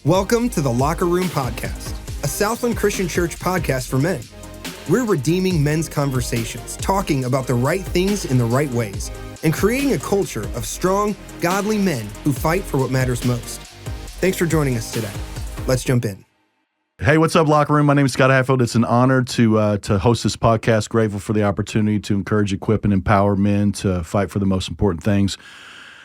Welcome to the Locker Room Podcast, a Southland Christian Church podcast for men. We're redeeming men's conversations, talking about the right things in the right ways, and creating a culture of strong, godly men who fight for what matters most. Thanks for joining us today. Let's jump in. Hey, what's up, Locker Room? My name is Scott Heflin. It's an honor to host this podcast. Grateful for the opportunity to encourage, equip, and empower men to fight for the most important things.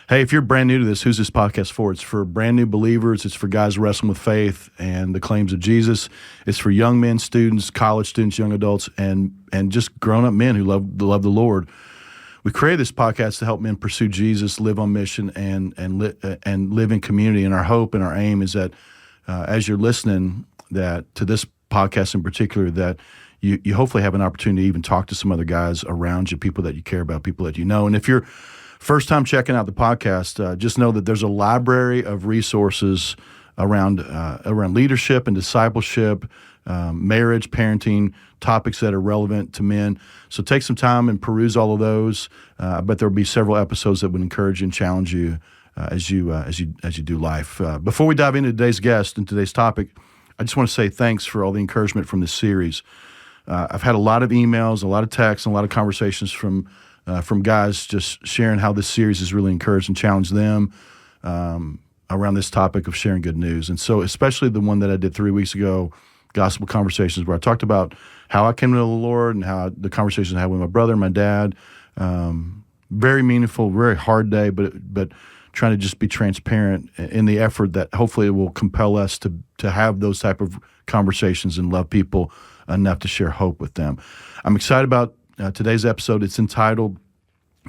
Hey, if you're brand new to this, who's this podcast for? It's for brand new believers. It's for guys wrestling with faith and the claims of Jesus. It's for young men, students, college students, young adults, and just grown-up men who love the Lord. We created this podcast to help men pursue Jesus, live on mission, and live in community. And our hope and our aim is that as you're listening, that to this podcast in particular, that you hopefully have an opportunity to even talk to some other guys around you, people that you care about, people that you know. And if you're first time checking out the podcast, just know that there's a library of resources around leadership and discipleship, marriage, parenting, topics that are relevant to men. So take some time and peruse all of those. I bet there'll be several episodes that would encourage you and challenge you as you do life. Before we dive into today's guest and today's topic, I just want to say thanks for all the encouragement from this series. I've had a lot of emails, a lot of texts, and a lot of conversations from guys just sharing how this series has really encouraged and challenged them around this topic of sharing good news. And so especially the one that I did 3 weeks ago, Gospel Conversations, where I talked about how I came to know the Lord and how the conversations I had with my brother and my dad. Very meaningful, very hard day, but trying to just be transparent in the effort that hopefully it will compel us to have those type of conversations and love people enough to share hope with them. I'm excited about today's episode. It's entitled,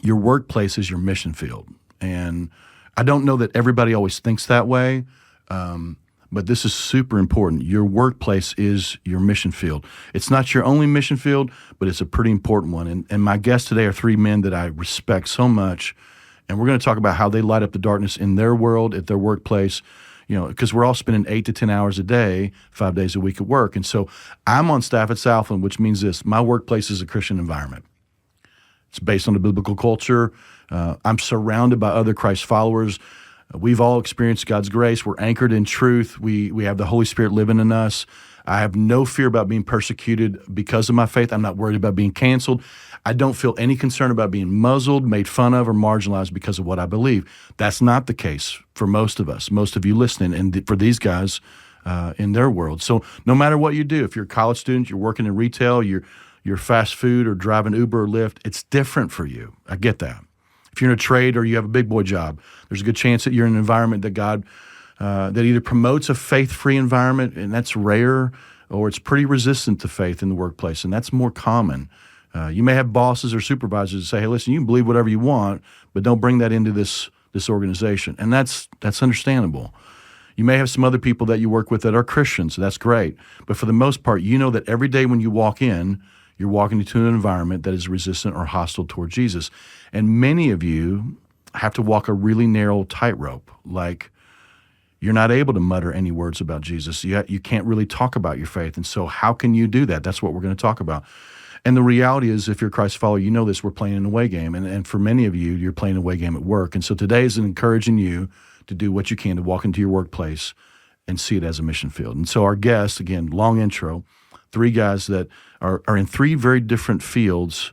Your Workplace is Your Mission Field. And I don't know that everybody always thinks that way, but this is super important. Your workplace is your mission field. It's not your only mission field, but it's a pretty important one. And my guests today are three men that I respect so much, and we're going to talk about how they light up the darkness in their world, at their workplace, because we're all spending 8 to 10 hours a day, 5 days a week at work. And so I'm on staff at Southland, which means this: my workplace is a Christian environment. It's based on the biblical culture. I'm surrounded by other Christ followers. We've all experienced God's grace. We're anchored in truth. We have the Holy Spirit living in us. I have no fear about being persecuted because of my faith. I'm not worried about being canceled. I don't feel any concern about being muzzled, made fun of, or marginalized because of what I believe. That's not the case for most of us, most of you listening, and for these guys in their world. So no matter what you do, if you're a college student, you're working in retail, you're fast food or driving Uber or Lyft, it's different for you. I get that. If you're in a trade or you have a big boy job, there's a good chance that you're in an environment that God that either promotes a faith-free environment, and that's rare, or it's pretty resistant to faith in the workplace, and that's more common. You may have bosses or supervisors that say, hey, listen, you can believe whatever you want, but don't bring that into this organization, and that's understandable. You may have some other people that you work with that are Christians, so that's great, but for the most part, you know that every day when you walk in, you're walking into an environment that is resistant or hostile toward Jesus, and many of you have to walk a really narrow tightrope, like you're not able to mutter any words about Jesus. You can't really talk about your faith. And so how can you do that? That's what we're going to talk about. And the reality is, if you're a Christ follower, you know this, we're playing an away game. And for many of you, you're playing an away game at work. And so today is encouraging you to do what you can to walk into your workplace and see it as a mission field. And so our guests, again, long intro, three guys that are in three very different fields,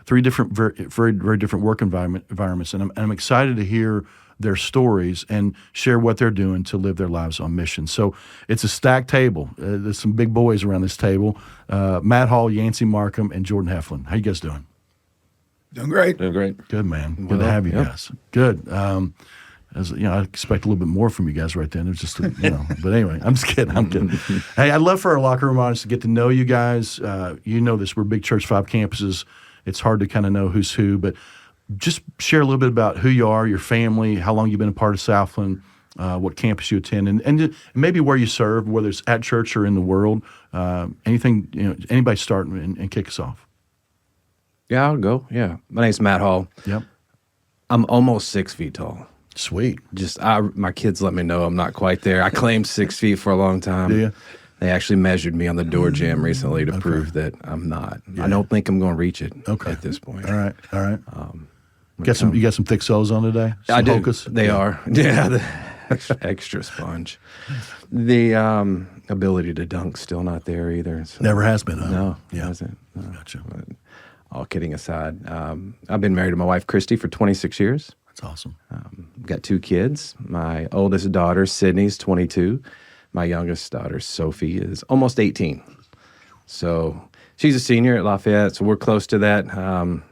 three different, very, very different work environments. And I'm excited to hear their stories and share what they're doing to live their lives on mission. So it's a stacked table. There's some big boys around this table. Matt Hall, Yancey, Marcum, and Jordan Heflin. How you guys doing? Doing great. Doing great. Good, man. Good to have you guys. Good. As you know, I expect a little bit more from you guys right then. It's just, but anyway, I'm just kidding. I'm kidding. Hey, I'd love for our locker room audience to get to know you guys. You know this. We're big church, 5 campuses. It's hard to kind of know who's who, but just share a little bit about who you are, your family, how long you've been a part of Southland, what campus you attend, and maybe where you serve, whether it's at church or in the world. Anything, anybody start and kick us off. Yeah, I'll go. Yeah. My name's Matt Hall. Yep. I'm almost 6 feet tall. Sweet. My kids let me know I'm not quite there. I claimed 6 feet for a long time. Do you? They actually measured me on the door jamb recently to prove that I'm not. Yeah. I don't think I'm going to reach it at this point. All right. You got some thick soles on today? I do. Hocus? They are. Yeah. extra sponge. The ability to dunk's still not there either. So. Never has been, huh? No, Yeah. hasn't. No. Gotcha. But all kidding aside, I've been married to my wife, Christy, for 26 years. That's awesome. Got 2 kids. My oldest daughter, Sydney's 22. My youngest daughter, Sophie, is almost 18. So she's a senior at Lafayette, so we're close to that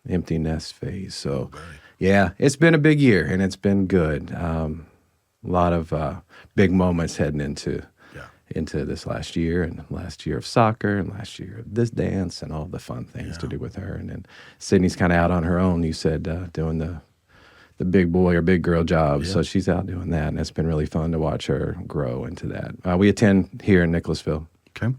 empty nest phase. So, yeah, it's been a big year, and it's been good. A lot of big moments heading into this last year, and last year of soccer, and last year of this dance, and all the fun things to do with her. And then Sydney's kind of out on her own, you said, doing the big boy or big girl job. So she's out doing that, and it's been really fun to watch her grow into that. We attend here in Nicholasville. Okay.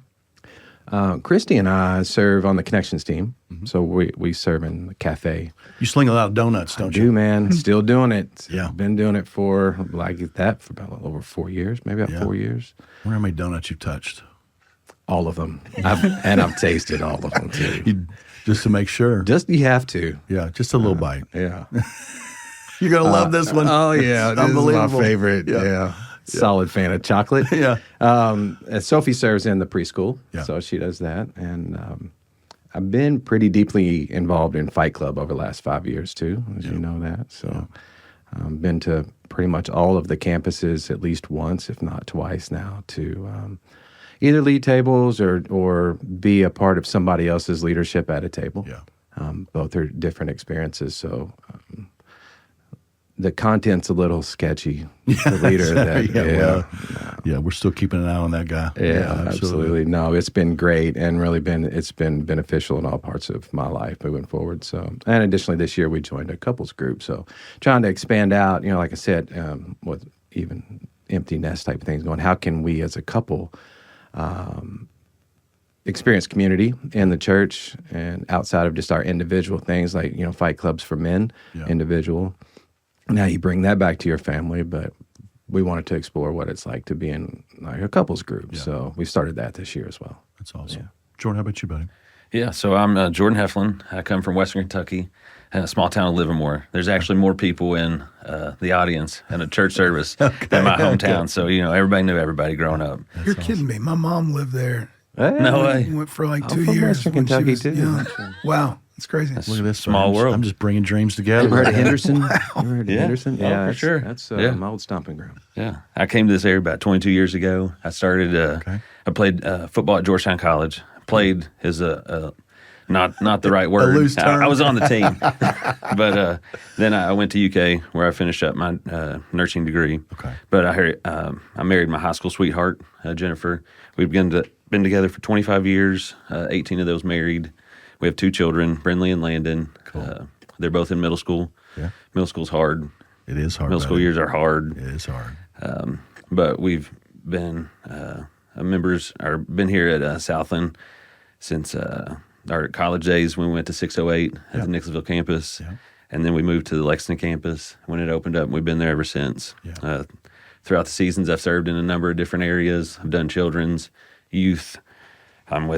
Christy and I serve on the Connections team, so we serve in the cafe. You sling a lot of donuts, don't you? Do, man. Still doing it. Yeah. Been doing it for about over 4 years, maybe about 4 years. I wonder how many donuts you've touched. All of them. I've tasted all of them, too. Just to make sure. You have to. Yeah, just a little bite. Yeah. You're going to love this one. Oh, yeah. It's This is unbelievable. my favorite. Yeah. Solid fan of chocolate. Yeah. Sophie serves in the preschool, so she does that. And I've been pretty deeply involved in Fight Club over the last 5 years, too, as you know that. So been to pretty much all of the campuses at least once, if not twice now, to either lead tables or be a part of somebody else's leadership at a table. Yeah. Both are different experiences, so... the content's a little sketchy. The leader, we're still keeping an eye on that guy. Yeah, absolutely. No, it's been great and really it's been beneficial in all parts of my life moving forward. So, and additionally, this year we joined a couples group. So, trying to expand out. Like I said, with even empty nest type of things going. How can we as a couple experience community in the church and outside of just our individual things like fight clubs for men, individual. Now you bring that back to your family, but we wanted to explore what it's like to be in like a couples group. So we started that this year as well. That's awesome. Jordan, how about you, buddy? Yeah, so I'm Jordan Heflin. I come from Western Kentucky, in a small town of Livermore. There's actually more people in the audience in a church service than my hometown. So, everybody knew everybody growing up. You're kidding me. My mom lived there. Hey, No way. Went for like I'm 2 from years Western when she Kentucky, was too. young. Wow, it's crazy. Look at this Small man. world. I'm just bringing dreams together. Ever heard of Henderson? Ever heard of Yeah. Henderson? Oh, for sure. That's Yeah. my old stomping ground. Yeah, I came to this area about 22 years ago. I started. I played football at Georgetown College. Played is not the right word. loose term. I was on the team, but then I went to UK where I finished up my nursing degree. Okay. But I married my high school sweetheart, Jennifer. We've been together for 25 years. 18 of those married. We have 2 children, Brinley and Landon. Cool. They're both in middle school. Yeah. Middle school's hard. It is hard. Middle school buddy. years are hard. It is hard. But we've been members, or been here at Southland since our college days when we went to 608 at the Nicholasville campus. Yeah. And then we moved to the Lexington campus when it opened up, and we've been there ever since. Yeah. Throughout the seasons, I've served in a number of different areas. I've done children's, youth. I'm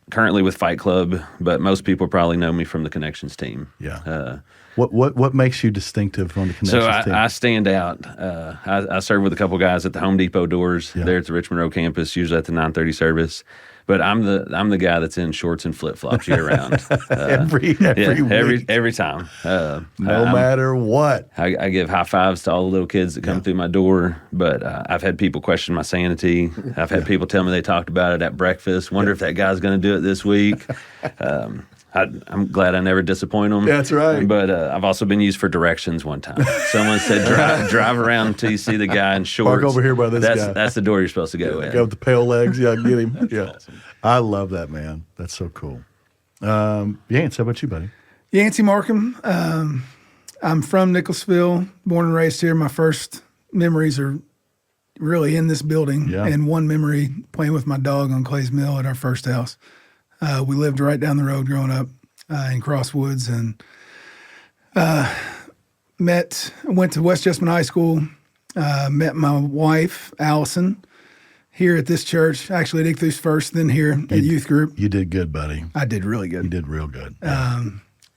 currently with Fight Club, but most people probably know me from the Connections team. Yeah. What makes you distinctive on the Connections So team? I stand out. I serve with a couple guys at the Home Depot doors there at the Richmond Road campus, usually at the 9:30 service. But I'm the guy that's in shorts and flip flops year round. every week. every time. No matter what. I give high fives to all the little kids that come through my door. But I've had people question my sanity. I've had people tell me they talked about it at breakfast. Wonder if that guy's going to do it this week. I'm glad I never disappoint them. That's right. But I've also been used for directions one time. Someone said, drive around until you see the guy in shorts. Park over here by this guy. That's the door you're supposed to go in. Go with the pale legs. Yeah, get him. Yeah. Awesome. I love that, man. That's so cool. Yancey, how about you, buddy? Yancey Marcum. I'm from Nicholasville, born and raised here. My first memories are really in this building, and one memory playing with my dog on Clay's Mill at our first house. We lived right down the road growing up in Crosswoods, and went to West Jessamine High School, met my wife, Allison, here at this church, actually at Ichthus first, then here at youth group. You did good, buddy. I did really good. You did real good.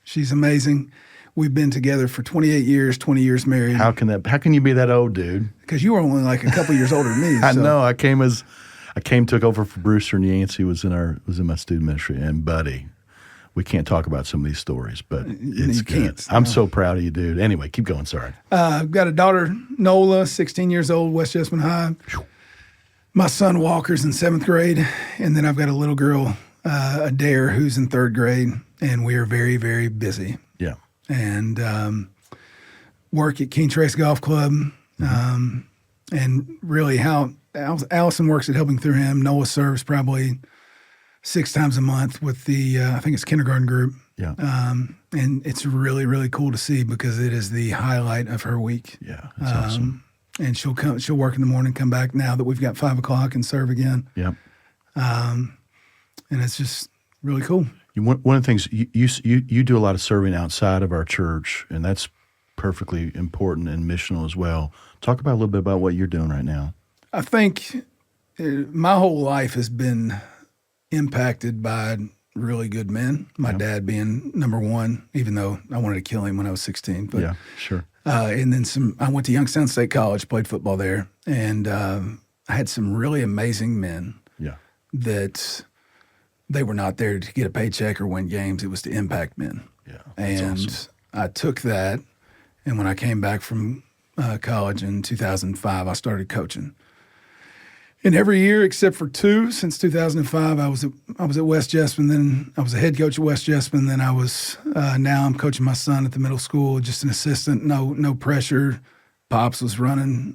She's amazing. We've been together for 28 years, 20 years married. How can you be that old, dude? Because you were only like a couple years older than me. I know. I took over for Brewster, and Yancey was in my student ministry. And buddy, we can't talk about some of these stories, but it's good. I'm so proud of you, dude. Anyway, keep going. Sorry. I've got a daughter, Nola, 16 years old, West Jessamine High. My son, Walker's in 7th grade. And then I've got a little girl, Adair, who's in 3rd grade. And we are very, very busy. Yeah. And work at King Trace Golf Club. And really how Allison works at Helping Through Him. Noah serves probably 6 times a month with the, I think it's kindergarten group. Yeah. And it's really, really cool to see because it is the highlight of her week. Yeah, that's awesome. And she'll work in the morning, come back now that we've got 5 o'clock and serve again. Yeah. And it's just really cool. One of the things, you do a lot of serving outside of our church, and that's perfectly important and missional as well. Talk about a little bit about what you're doing right now. I think my whole life has been impacted by really good men. My dad being number one, even though I wanted to kill him when I was 16. But, yeah, sure. And then I went to Youngstown State College, played football there, and I had some really amazing men. Yeah. That they were not there to get a paycheck or win games. It was to impact men. Yeah, and awesome. I took that, and when I came back from college in 2005, I started coaching. And every year except for 2, since 2005, I was at West Jessamine. Then I was a head coach at West Jessamine. Then I was now I'm coaching my son at the middle school, just an assistant, no pressure. Pops was running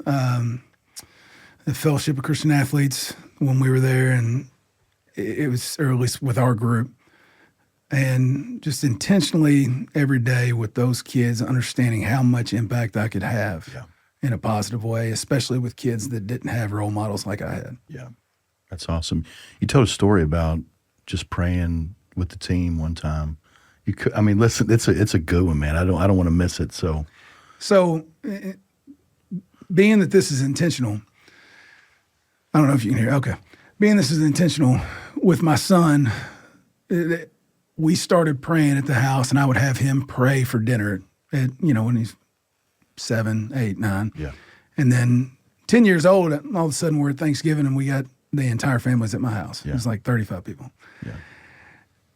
the Fellowship of Christian Athletes when we were there, and it was early with our group. And just intentionally every day with those kids, understanding how much impact I could have. Yeah. In a positive way, especially with kids that didn't have role models like I had. Yeah, that's awesome. You told a story about just praying with the team one time. Listen, it's a good one, man. I don't want to miss it. So, being that this is intentional, I don't know if you can hear. Okay, being this is intentional with my son, we started praying at the house, and I would have him pray for dinner. When he's 7, 8, 9. Yeah. And then 10 years old, all of a sudden we're at Thanksgiving and we got the entire family's at my house. Yeah. It was like 35 people. Yeah.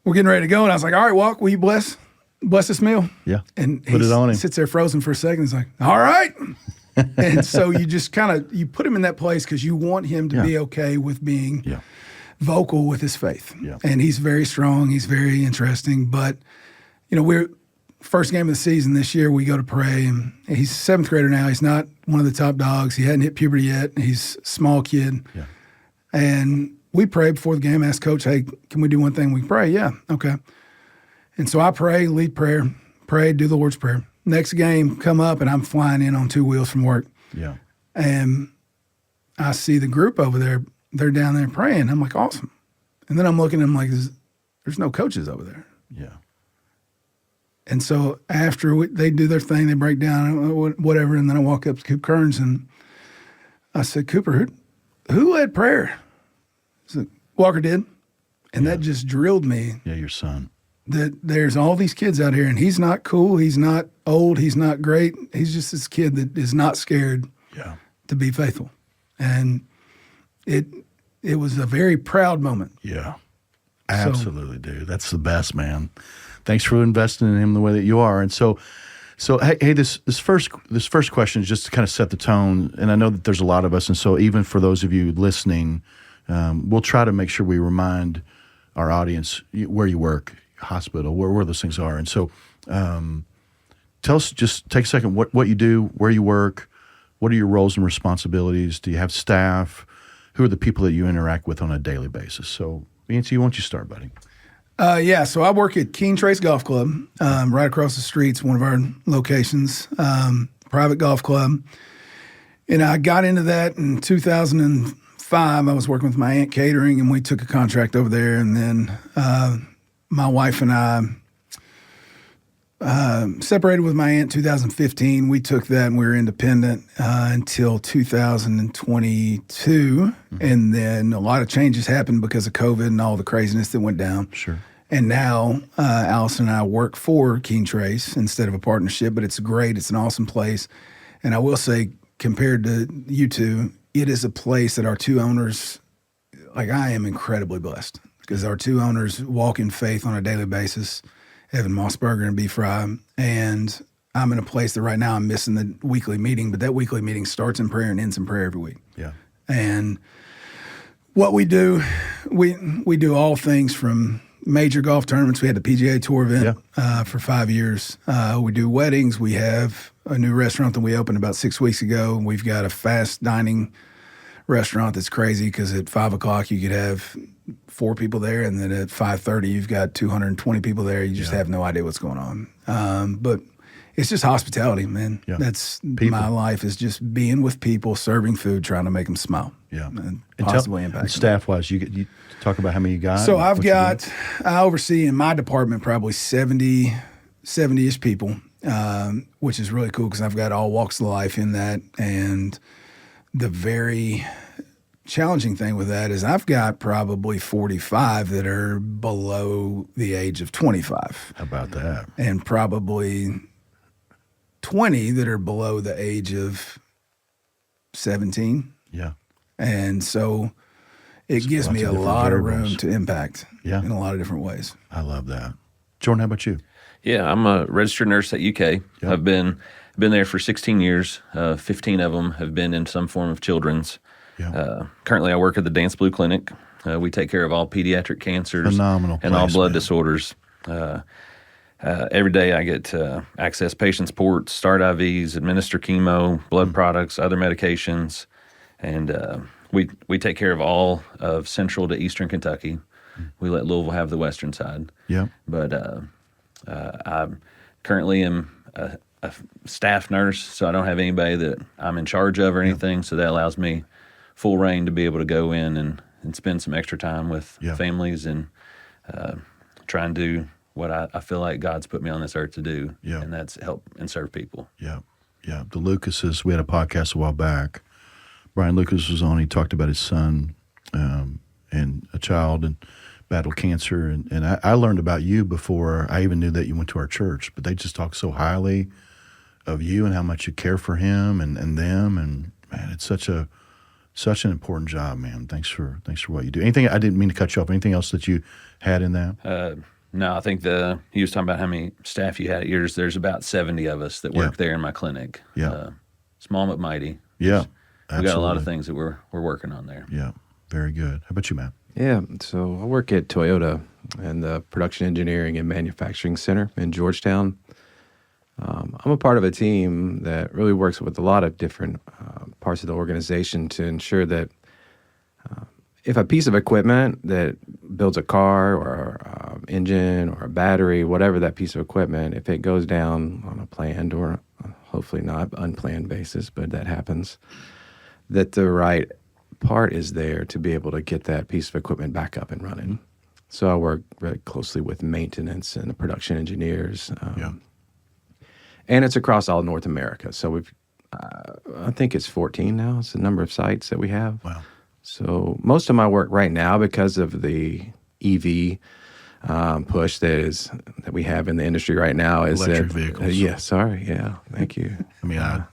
We're getting ready to go. And I was like, all right, Walk, will you bless this meal? Yeah. And put it on him. Sits there frozen for a second. He's like, all right. And so you just you put him in that place because you want him to be okay with being vocal with his faith. Yeah. And he's very strong. He's very interesting. But, we're first game of the season this year, we go to pray, and he's a 7th grader now. He's not one of the top dogs. He hadn't hit puberty yet. He's a small kid. Yeah. And we pray before the game, ask Coach, hey, can we do one thing? We pray? Yeah, okay. And so I pray, lead prayer, pray, do the Lord's Prayer. Next game, come up, and I'm flying in on 2 wheels from work. Yeah. And I see the group over there. They're down there praying. I'm like, awesome. And then I'm looking at them like, there's no coaches over there. Yeah. And so after they do their thing, they break down, whatever, and then I walk up to Coop Kearns and I said, Cooper, who led prayer? He said, Walker did. And that just drilled me. Yeah, your son. That there's all these kids out here, and he's not cool, he's not old, he's not great. He's just this kid that is not scared to be faithful. And it was a very proud moment. Yeah, absolutely, dude. That's the best, man. Thanks for investing in him the way that you are. And so hey, this first question is just to kind of set the tone. And I know that there's a lot of us, and so even for those of you listening, we'll try to make sure we remind our audience where you work, hospital, where those things are. And so, tell us. Just take a second. What you do, where you work, what are your roles and responsibilities? Do you have staff? Who are the people that you interact with on a daily basis? So, Yancey, why don't you start, buddy? So I work at King Trace Golf Club, right across the street's one of our locations, private golf club. And I got into that in 2005. I was working with my aunt catering, and we took a contract over there. And then my wife and I separated with my aunt in 2015. We took that and we were independent until 2022. Mm-hmm. And then a lot of changes happened because of COVID and all the craziness that went down. Sure. And now Allison and I work for Keen Trace instead of a partnership, but it's great. It's an awesome place. And I will say, compared to you two, it is a place that our two owners, like I am incredibly blessed because our two owners walk in faith on a daily basis, Evan Mossberger and B. Fry. And I'm in a place that right now I'm missing the weekly meeting, but that weekly meeting starts in prayer and ends in prayer every week. Yeah. And what we do, we do all things from major golf tournaments. We had the PGA Tour event for 5 years. We do weddings. We have a new restaurant that we opened about 6 weeks ago. We've got a fast dining restaurant that's crazy because at 5 o'clock you could have 4 people there, and then at 5:30 you've got 220 people there. You just have no idea what's going on. But it's just hospitality, man. Yeah. That's my life is just being with people, serving food, trying to make them smile. Yeah, and possibly impact them. Staff-wise, you talk about how many you got. So I oversee in my department probably 70-ish people, which is really cool because I've got all walks of life in that. And the very challenging thing with that is I've got probably 45 that are below the age of 25. How about that? And probably 20 that are below the age of 17. Yeah. And so it gives me a lot of room to impact in a lot of different ways. I love that. Jordan, how about you? Yeah, I'm a registered nurse at UK. Yep. I've been there for 16 years. 15 of them have been in some form of children's. Yep. Currently, I work at the Dance Blue Clinic. We take care of all pediatric cancers and all blood disorders. Every day I get to access patient support, start IVs, administer chemo, blood products, other medications, and we take care of all of central to eastern Kentucky. We let Louisville have the western side. Yeah. But I currently am a staff nurse, so I don't have anybody that I'm in charge of or anything, so that allows me full reign to be able to go in and spend some extra time with families and try and do what I feel like God's put me on this earth to do, and that's help and serve people. Yeah, yeah. The Lucases, we had a podcast a while back. Brian Lucas was on. He talked about his son and a child and battled cancer. And I learned about you before I even knew that you went to our church. But they just talk so highly of you and how much you care for him and them. And, man, it's such an important job, man. Thanks for what you do. Anything, I didn't mean to cut you off. Anything else that you had in that? No, I think he was talking about how many staff you had at yours. There's about 70 of us that work there in my clinic. Yeah. Small but mighty. Yeah. We got a lot of things that we're working on there. Yeah. Very good. How about you, Matt? Yeah. So I work at Toyota and the Production Engineering and Manufacturing Center in Georgetown. I'm a part of a team that really works with a lot of different parts of the organization to ensure that if a piece of equipment that builds a car or engine or a battery, whatever that piece of equipment, if it goes down on a planned or hopefully not unplanned basis, but that happens, that the right part is there to be able to get that piece of equipment back up and running. So I work very closely with maintenance and the production engineers. And it's across all North America. So we've, I think it's 14 now. It's the number of sites that we have. Wow. So most of my work right now, because of the EV push that we have in the industry right now, is electric vehicles. Thank you. I mean, I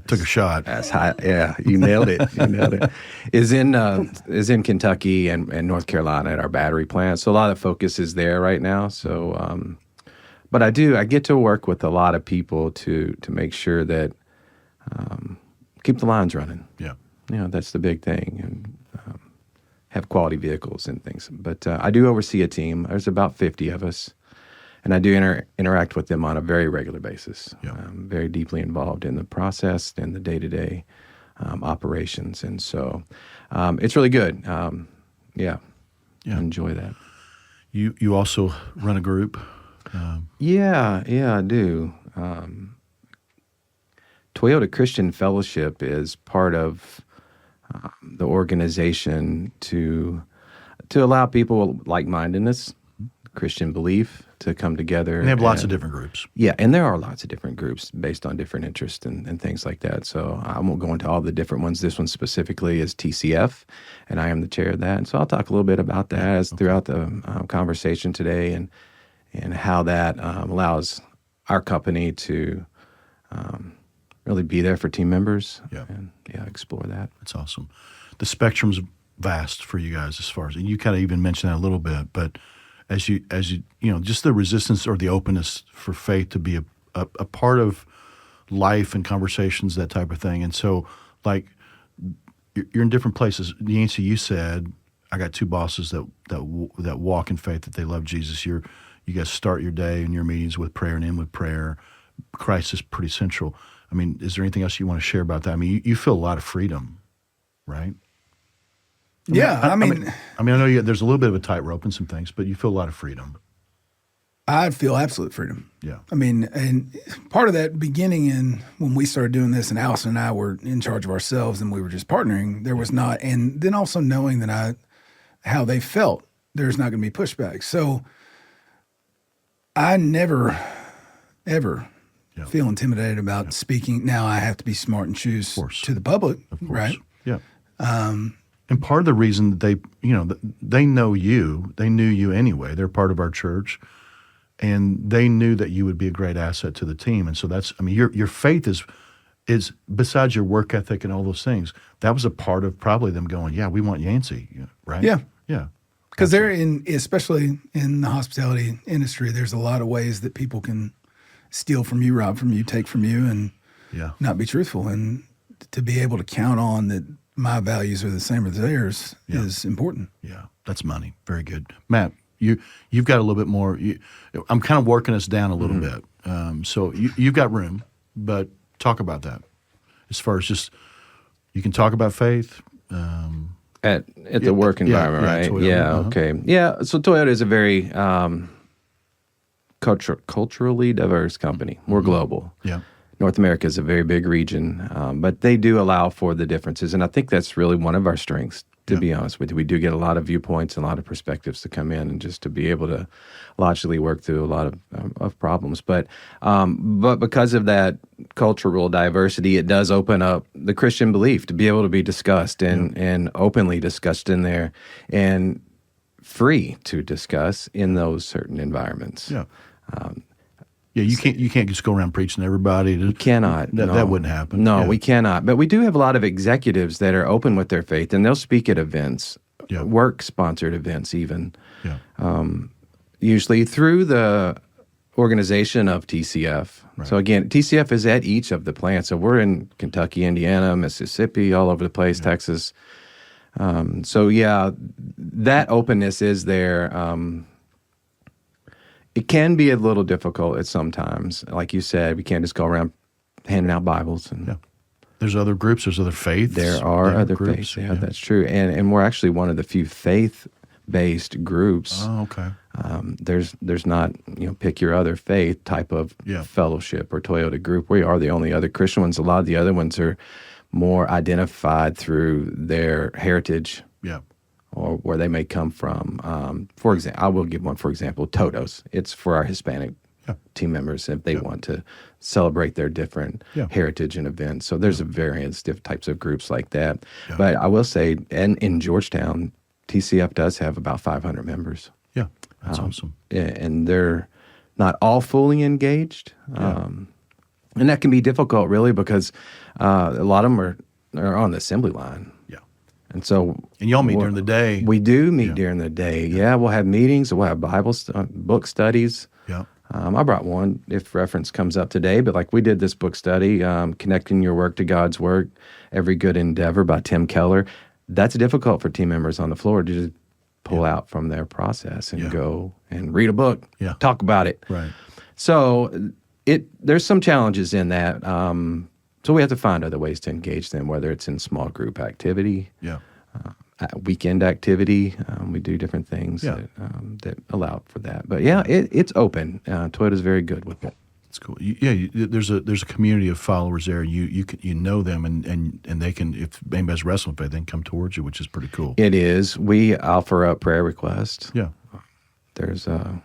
took a shot. That's high. Yeah, you nailed it. Is in Kentucky and North Carolina at our battery plant. So a lot of focus is there right now. So, but I get to work with a lot of people to make sure that keep the lines running. Yeah. That's the big thing, and have quality vehicles and things. But I do oversee a team. There's about 50 of us, and I do interact with them on a very regular basis. Yeah. I'm very deeply involved in the process and the day-to-day operations, and so it's really good. I enjoy that. You also run a group? I do. Toyota Christian Fellowship is part of the organization to allow people like-mindedness, Christian belief to come together. And they have lots of different groups. Yeah, and there are lots of different groups based on different interests and things like that. So I won't go into all the different ones. This one specifically is TCF, and I am the chair of that. And so I'll talk a little bit about that throughout the conversation today and how that allows our company to really be there for team members and explore that. That's awesome. The spectrum's vast for you guys as far as, and you kind of even mentioned that a little bit, but as you just the resistance or the openness for faith to be a part of life and conversations, that type of thing. And so, like, you're in different places. Yancey, you said, I got two bosses that walk in faith, that they love Jesus. You guys start your day and your meetings with prayer and end with prayer. Christ is pretty central. I mean, is there anything else you want to share about that? I mean, you feel a lot of freedom, right? I mean, I know there's a little bit of a tightrope in some things, but you feel a lot of freedom. I feel absolute freedom. Yeah. I mean, and part of that beginning in when we started doing this and Allison and I were in charge of ourselves and we were just partnering, there was not, and then also knowing that how they felt, there's not going to be pushback. So I never, ever feel intimidated about speaking. Now I have to be smart and choose to the public, right? Yeah. And part of the reason that they know you, they knew you anyway. They're part of our church, and they knew that you would be a great asset to the team. And so your faith is besides your work ethic and all those things. That was a part of probably them going, yeah, we want Yancey, right? Yeah. Yeah. Because especially in the hospitality industry, there's a lot of ways that people can steal from you, rob from you, take from you, and not be truthful. And to be able to count on that my values are the same as theirs is important. Yeah, that's money. Very good. Matt, you've got a little bit more. I'm kind of working us down a little bit. So you've got room, but talk about that. As far as just, you can talk about faith. At the work environment, right? Toyota, yeah, okay. Yeah, so Toyota is a very culturally diverse company. We're global. Yeah. North America is a very big region, but they do allow for the differences. And I think that's really one of our strengths, to be honest with you. We do get a lot of viewpoints and a lot of perspectives to come in and just to be able to logically work through a lot of problems. But because of that cultural diversity, it does open up the Christian belief to be able to be discussed and openly discussed in there and free to discuss in those certain environments. Yeah. You can't just go around preaching to everybody. You cannot. That wouldn't happen. No, we cannot. But we do have a lot of executives that are open with their faith, and they'll speak at events, work-sponsored events even, usually through the organization of TCF. Right. So again, TCF is at each of the plants. So we're in Kentucky, Indiana, Mississippi, all over the place, Texas. That openness is there. It can be a little difficult at sometimes. Like you said, we can't just go around handing out Bibles. And There's other groups. There's other faiths. There are other faiths. Yeah, that's true. And we're actually one of the few faith-based groups. Oh, okay. There's not, pick your other faith type of fellowship or Toyota group. We are the only other Christian ones. A lot of the other ones are more identified through their heritage. Yeah. Or where they may come from. For example, I will give one for example, Todos. It's for our Hispanic team members if they want to celebrate their different heritage and events. So there's a various different types of groups like that. Yeah. But I will say, and in Georgetown, TCF does have about 500 members. Yeah, that's awesome. And they're not all fully engaged. And that can be difficult, really, because a lot of them are on the assembly line. And so, y'all meet during the day. We do meet during the day. Yeah, we'll have meetings. We'll have Bible book studies. Yeah. I brought one if reference comes up today. But like we did this book study, Connecting Your Work to God's Work, Every Good Endeavor by Tim Keller. That's difficult for team members on the floor to just pull out from their process and go and read a book, talk about it. Right. So there's some challenges in that. So we have to find other ways to engage them, whether it's in small group activity, weekend activity. We do different things that allow for that. But it's open. Toyota's very good with it. It's cool. There's a community of followers there. You know them, and they can, if anybody's wrestling with it, they can come towards you, which is pretty cool. It is. We offer up prayer requests. Yeah. there's a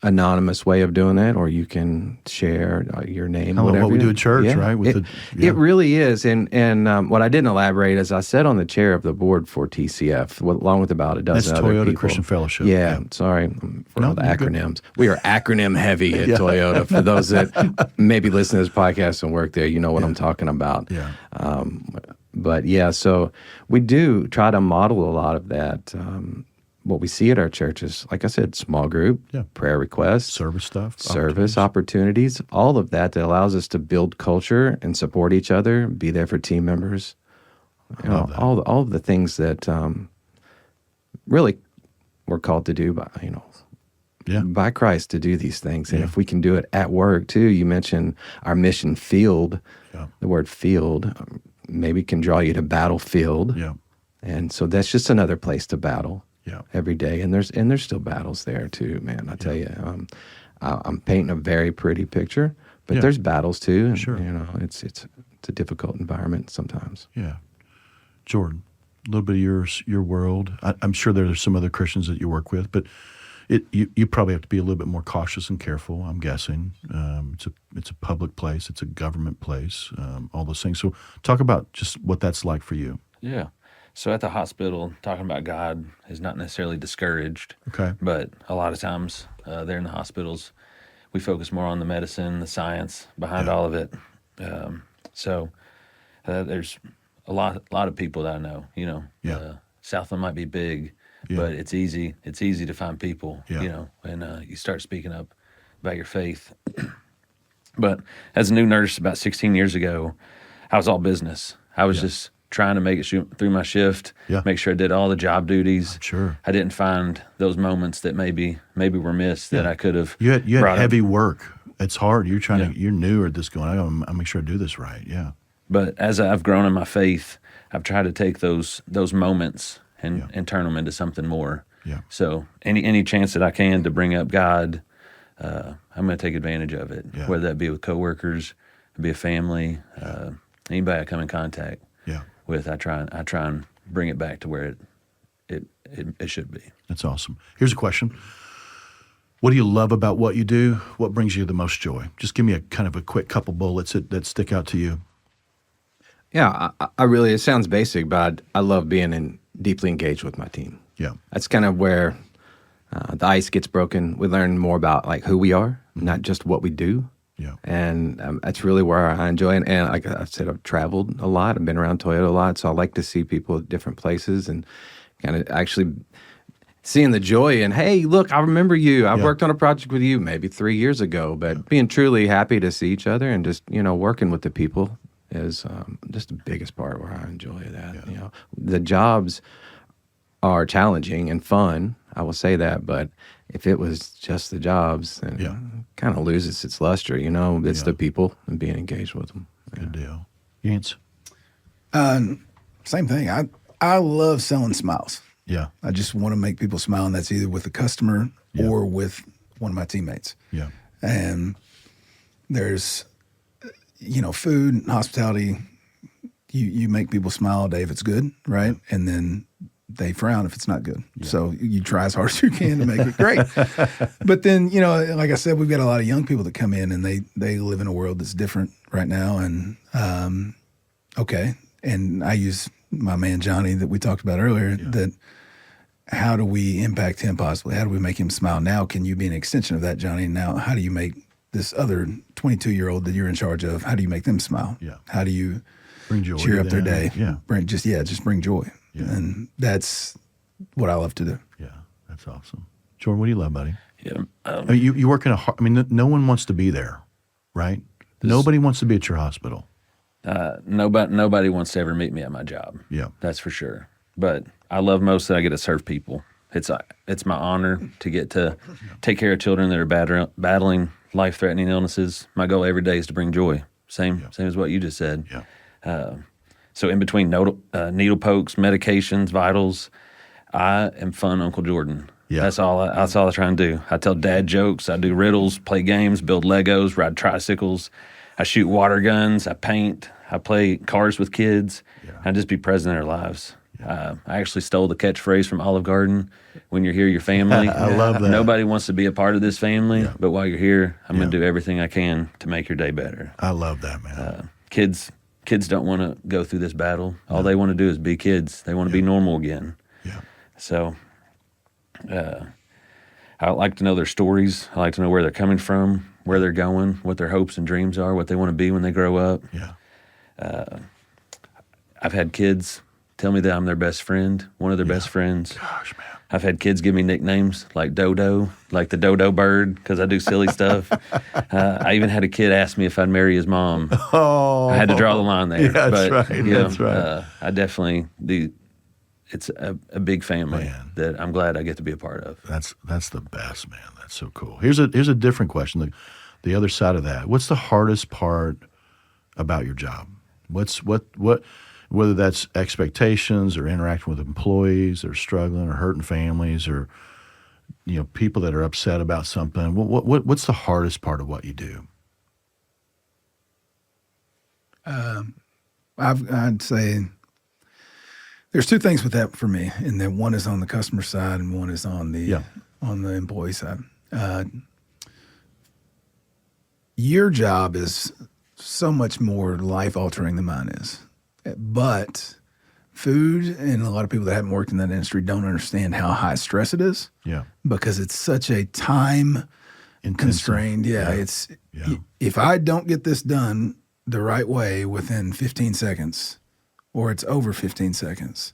anonymous way of doing that, or you can share your name. Kind of whatever. what we do at church, Yeah. right? It really is. And what I didn't elaborate is I sat on the chair of the board for TCF, along with about a dozen That's other Toyota people. Christian Fellowship. Yeah, sorry for all the acronyms. We are acronym heavy at Toyota. For those that maybe listen to this podcast and work there, you know what I'm talking about. Yeah. But yeah, so we do try to model a lot of that. What we see at our churches, like I said, small group, prayer requests, Service stuff, service opportunities, all of that allows us to build culture and support each other, be there for team members. You know, all of the things that really we're called to do by Christ to do these things. And if we can do it at work too, you mentioned our mission field. The word field maybe can draw you to battlefield. Yeah. And so that's just another place to battle. Yeah. Every day, and there's still battles there too, man. I tell you, I'm painting a very pretty picture, but there's battles too. And, Sure. you know, it's a difficult environment sometimes. Yeah. Jordan, a little bit of your world. I'm sure there's some other Christians that you work with, but you probably have to be a little bit more cautious and careful, I'm guessing. It's a public place. It's a government place, all those things. So talk about just what that's like for you. Yeah. So at the hospital, talking about God is not necessarily discouraged. Okay. But a lot of times there in the hospitals, we focus more on the medicine, the science behind all of it. So there's a lot of people that I know. You know, Southland might be big, but it's easy. It's easy to find people. Yeah. You know, and you start speaking up about your faith. But as a new nurse about 16 years ago, I was all business. I was just trying to make it through my shift, make sure I did all the job duties. Sure. I didn't find those moments that maybe were missed that I could have. You had heavy work. It's hard. You're trying to. You're new at this going. I gotta make sure I do this right. Yeah. But as I've grown in my faith, I've tried to take those moments and turn them into something more. Yeah. So any chance that I can to bring up God, I'm going to take advantage of it. Yeah. Whether that be with coworkers, be a family, anybody I come in contact. With I try and bring it back to where it should be. That's awesome. Here's a question: what do you love about what you do? What brings you the most joy? Just give me a kind of a quick couple bullets that stick out to you. Yeah, I really. It sounds basic, but I love being deeply engaged with my team. Yeah, that's kind of where the ice gets broken. We learn more about like who we are, not just what we do. Yeah, and that's really where I enjoy it. And like I said, I've traveled a lot. I've been around Toyota a lot, so I like to see people at different places and kind of actually seeing the joy in, hey, look, I remember you. I've worked on a project with you maybe 3 years ago, but being truly happy to see each other and just, you know, working with the people is just the biggest part where I enjoy that. Yeah. You know, the jobs are challenging and fun, I will say that, but if it was just the jobs, then it kind of loses its luster, you know. It's the people and being engaged with them. Good deal. Yancey? Same thing. I love selling smiles. Yeah. I just want to make people smile, and that's either with a customer or with one of my teammates. Yeah. And there's, you know, food, hospitality, you make people smile all day if it's good, right? And then they frown if it's not good. Yeah. So you try as hard as you can to make it great. But then, you know, like I said, we've got a lot of young people that come in and they live in a world that's different right now. And, and I use my man Johnny that we talked about earlier, that how do we impact him positively? How do we make him smile? Now, can you be an extension of that, Johnny? Now, how do you make this other 22-year-old that you're in charge of, how do you make them smile? Yeah. How do you bring joy cheer up their day? Yeah. Just bring joy. Yeah. And that's what I love to do. Yeah, that's awesome. Jordan, what do you love, buddy? Yeah. I mean, you work in no one wants to be there, right? Nobody wants to be at your hospital. Nobody wants to ever meet me at my job. Yeah. That's for sure. But I love most that I get to serve people. It's my honor to get to take care of children that are battling life-threatening illnesses. My goal every day is to bring joy. Same as what you just said. Yeah. So in between needle pokes, medications, vitals, I am fun Uncle Jordan. Yeah. That's all I try and do. I tell dad jokes. I do riddles, play games, build Legos, ride tricycles. I shoot water guns. I paint. I play cars with kids. Yeah. I just be present in their lives. I actually stole the catchphrase from Olive Garden. When you're here, your family. I love that. Nobody wants to be a part of this family, but while you're here, I'm going to do everything I can to make your day better. I love that, man. Kids don't want to go through this battle. All they want to do is be kids. They want to be normal again. Yeah. So I like to know their stories. I like to know where they're coming from, where they're going, what their hopes and dreams are, what they want to be when they grow up. Yeah. I've had kids tell me that I'm their best friend, one of their best friends. Gosh, man. I've had kids give me nicknames like Dodo, like the dodo bird, because I do silly stuff. I even had a kid ask me if I'd marry his mom. Oh. I had to draw the line there. Yeah, that's but, right. That's right. I definitely do. It's a big family that I'm glad I get to be a part of. That's the best, man. That's so cool. Here's a different question. The other side of that. What's the hardest part about your job? What whether that's expectations or interacting with employees that are struggling or hurting families or people that are upset about something. What's the hardest part of what you do? I'd say there's two things with that for me, and then one is on the customer side and one is on the employee side. Your job is so much more life-altering than mine is. But food, and a lot of people that haven't worked in that industry don't understand how high stress it is. Yeah. Because it's such a time constrained. If I don't get this done the right way within 15 seconds, or it's over 15 seconds,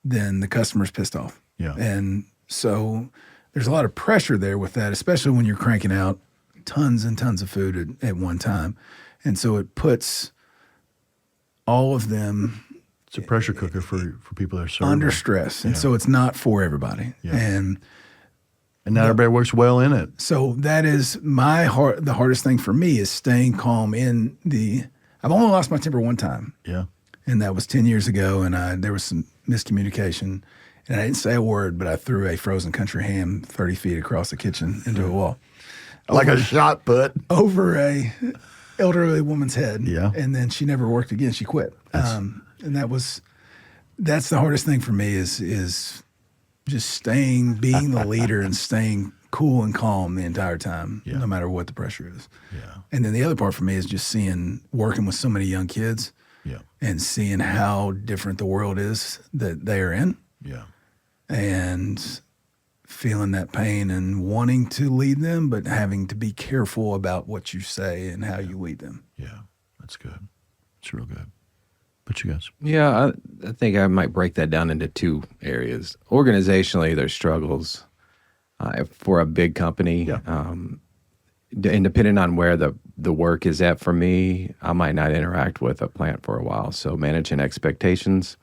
then the customer's pissed off. Yeah. And so there's a lot of pressure there with that, especially when you're cranking out tons and tons of food at one time. And so it puts all of them. It's a pressure cooker for people that are serving. Under stress. And so it's not for everybody. Yeah. And not everybody works well in it. So that is the hardest thing for me is staying calm I've only lost my temper one time. Yeah. And that was 10 years ago, and there was some miscommunication. And I didn't say a word, but I threw a frozen country ham 30 feet across the kitchen into a wall. Like a shot put. Over a elderly woman's head. Yeah. And then she never worked again. She quit. And that's the hardest thing for me is just being the leader and staying cool and calm the entire time, no matter what the pressure is. Yeah. And then the other part for me is just working with so many young kids and seeing how different the world is that they are in. Yeah. And feeling that pain and wanting to lead them, but having to be careful about what you say and how you lead them. Yeah, that's good. It's real good. But you guys? Yeah, I think I might break that down into two areas. Organizationally, there's struggles for a big company. Yeah. And depending on where the work is at for me, I might not interact with a plant for a while. So managing expectations,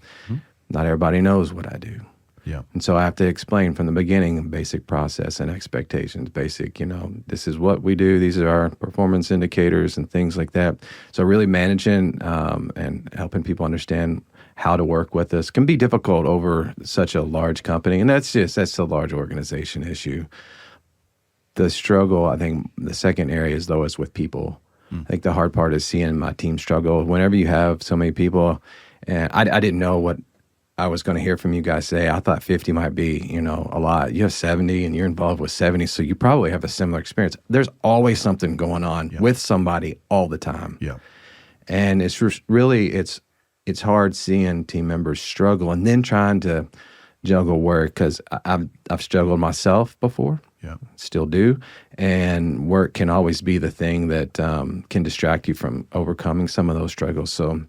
not everybody knows what I do. Yeah. And so I have to explain from the beginning basic process and expectations, this is what we do. These are our performance indicators and things like that. So really managing and helping people understand how to work with us can be difficult over such a large company. And that's a large organization issue. The struggle, I think the second area is with people. I think the hard part is seeing my team struggle. Whenever you have so many people, and I didn't know what I was going to hear from you guys today. I thought 50 might be, a lot. You have 70 and you're involved with 70, so you probably have a similar experience. There's always something going on with somebody all the time. Yeah. And it's really, it's hard seeing team members struggle and then trying to juggle work because I've struggled myself before. Yeah. Still do. And work can always be the thing that can distract you from overcoming some of those struggles. So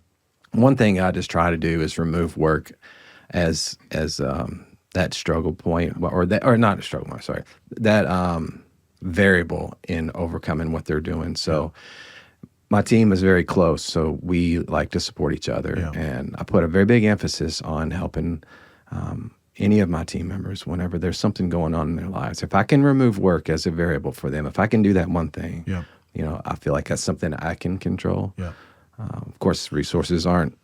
one thing I just try to do is remove work as that struggle point, or not a struggle point, sorry, that variable in overcoming what they're doing. So my team is very close, so we like to support each other, and I put a very big emphasis on helping any of my team members whenever there's something going on in their lives. If I can remove work as a variable for them, if I can do that one thing, I feel like that's something I can control. Yeah. Of course, resources aren't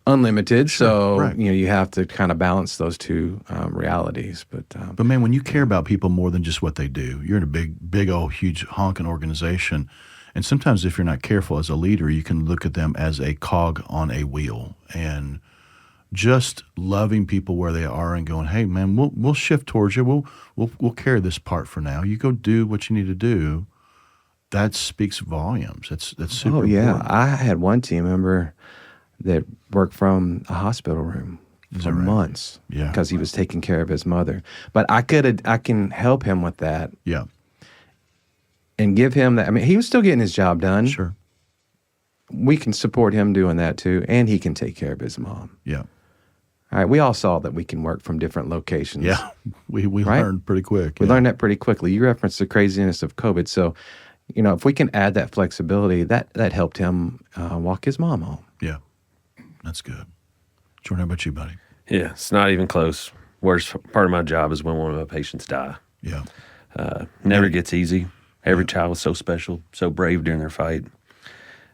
unlimited, so you have to kind of balance those two realities. But man, when you care about people more than just what they do, you're in a big old huge honking organization, and sometimes if you're not careful as a leader, you can look at them as a cog on a wheel. And just loving people where they are and going, hey man, we'll shift towards you. We'll carry this part for now. You go do what you need to do. That speaks volumes. That's super important. I had one team member that worked from a hospital room for months because he was taking care of his mother. But I can help him with that. Yeah. And give him that. I mean, he was still getting his job done. Sure. We can support him doing that too, and he can take care of his mom. Yeah. All right, we all saw that we can work from different locations. Yeah, we learned pretty quick. We learned that pretty quickly. You referenced the craziness of COVID. So, if we can add that flexibility, that helped him walk his mom home. Yeah, that's good. Jordan, how about you, buddy? Yeah, it's not even close. Worst part of my job is when one of my patients die. Yeah. Never gets easy. Every child is so special, so brave during their fight.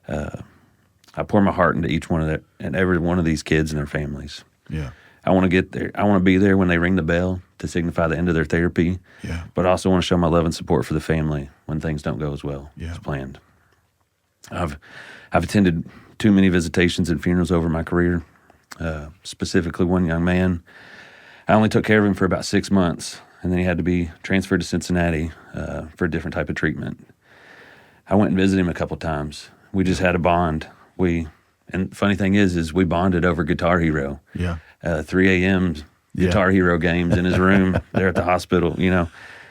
I pour my heart into each one of and every one of these kids and their families. Yeah. I want to get there. I want to be there when they ring the bell to signify the end of their therapy. Yeah. But I also want to show my love and support for the family when things don't go as well as planned. I've attended too many visitations and funerals over my career. Specifically, one young man, I only took care of him for about 6 months, and then he had to be transferred to Cincinnati for a different type of treatment. I went and visited him a couple times. We just had a bond. And the funny thing is we bonded over Guitar Hero. Yeah. 3 a.m. Guitar Hero games in his room there at the hospital,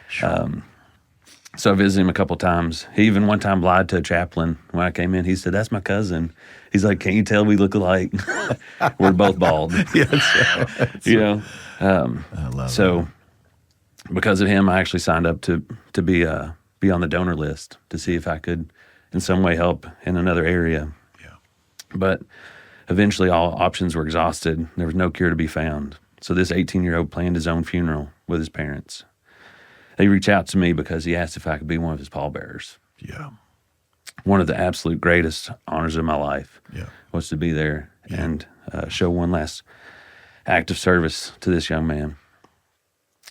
Sure. So I visited him a couple times. He even one time lied to a chaplain when I came in. He said, "That's my cousin." He's like, "Can't you tell we look alike?" We're both bald. I love so that. Because of him, I actually signed up to be on the donor list to see if I could in some way help in another area. Yeah. But eventually all options were exhausted. There was no cure to be found. So this 18-year-old planned his own funeral with his parents. He reached out to me because he asked if I could be one of his pallbearers. Yeah. One of the absolute greatest honors of my life was to be there and show one last act of service to this young man.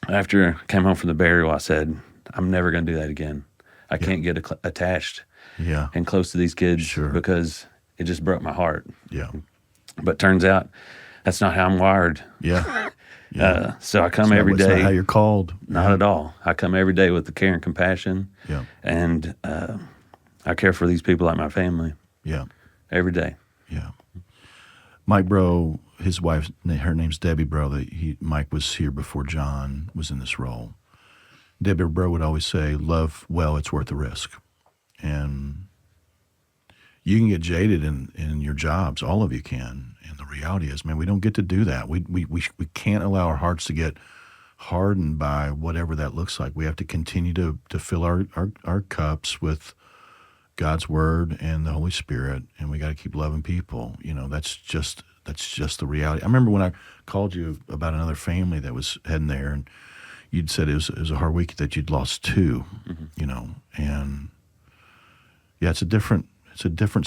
After I came home from the burial, I said, I'm never going to do that again. I can't get attached and close to these kids because it just broke my heart. Yeah. But turns out that's not how I'm wired. Yeah. So I come every day. That's not how you're called. Not at all. I come every day with the care and compassion. Yeah. And I care for these people like my family. Yeah. Every day. Yeah. Mike Bro, his wife, her name's Debbie Bro. Mike was here before John was in this role. Debbie Bro would always say, love well, it's worth the risk. And you can get jaded in your jobs. All of you can. And the reality is, man, we don't get to do that. We can't allow our hearts to get hardened by whatever that looks like. We have to continue to fill our cups with God's word and the Holy Spirit, and we got to keep loving people. That's just the reality. I remember when I called you about another family that was heading there, and you'd said it was a hard week that you'd lost two, and it's a different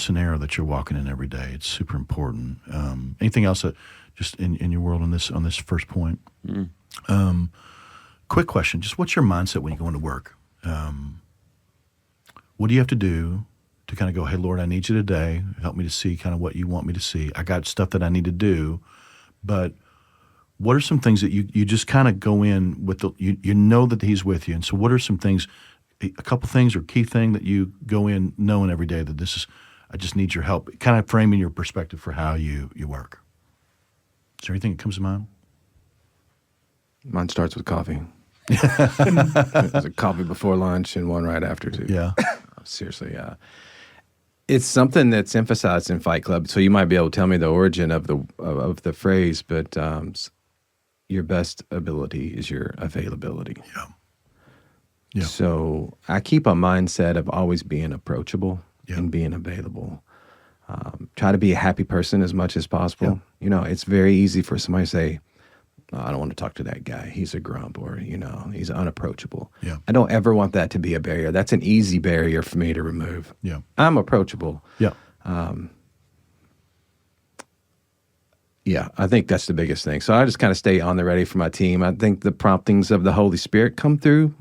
scenario that you're walking in every day. It's super important. Anything else that just in your world on this first point? Quick question: just what's your mindset when you go into work? What do you have to do to kind of go, hey, Lord, I need you today. Help me to see kind of what you want me to see. I got stuff that I need to do, but what are some things that you just kind of go in with you know that He's with you, and so what are some things, a couple things or key thing that you go in knowing every day that I just need your help, kind of framing your perspective for how you work? Is there anything that comes to mind? Mine starts with coffee. There's a coffee before lunch and one right after too. Yeah. Seriously, it's something that's emphasized in Fight Club. So you might be able to tell me the origin of the phrase, but your best ability is your availability. Yeah. Yeah. So I keep a mindset of always being approachable and being available. Try to be a happy person as much as possible. Yeah. It's very easy for somebody to say, I don't want to talk to that guy. He's a grump, or, he's unapproachable. Yeah. I don't ever want that to be a barrier. That's an easy barrier for me to remove. Yeah. I'm approachable. Yeah. I think that's the biggest thing. So I just kind of stay on the ready for my team. I think the promptings of the Holy Spirit come through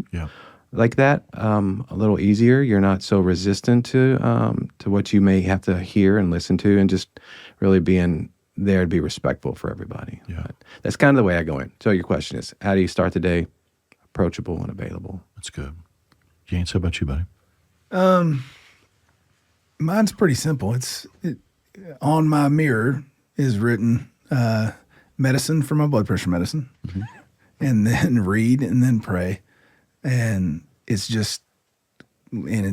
like that a little easier. You're not so resistant to what you may have to hear and listen to, and just really being there to be respectful for everybody. Yeah. But that's kind of the way I go in. So your question is, how do you start the day? Approachable and available. That's good. Yancey, how about you, buddy? Mine's pretty simple. On my mirror is written medicine for my blood pressure medicine, and then read and then pray, and it's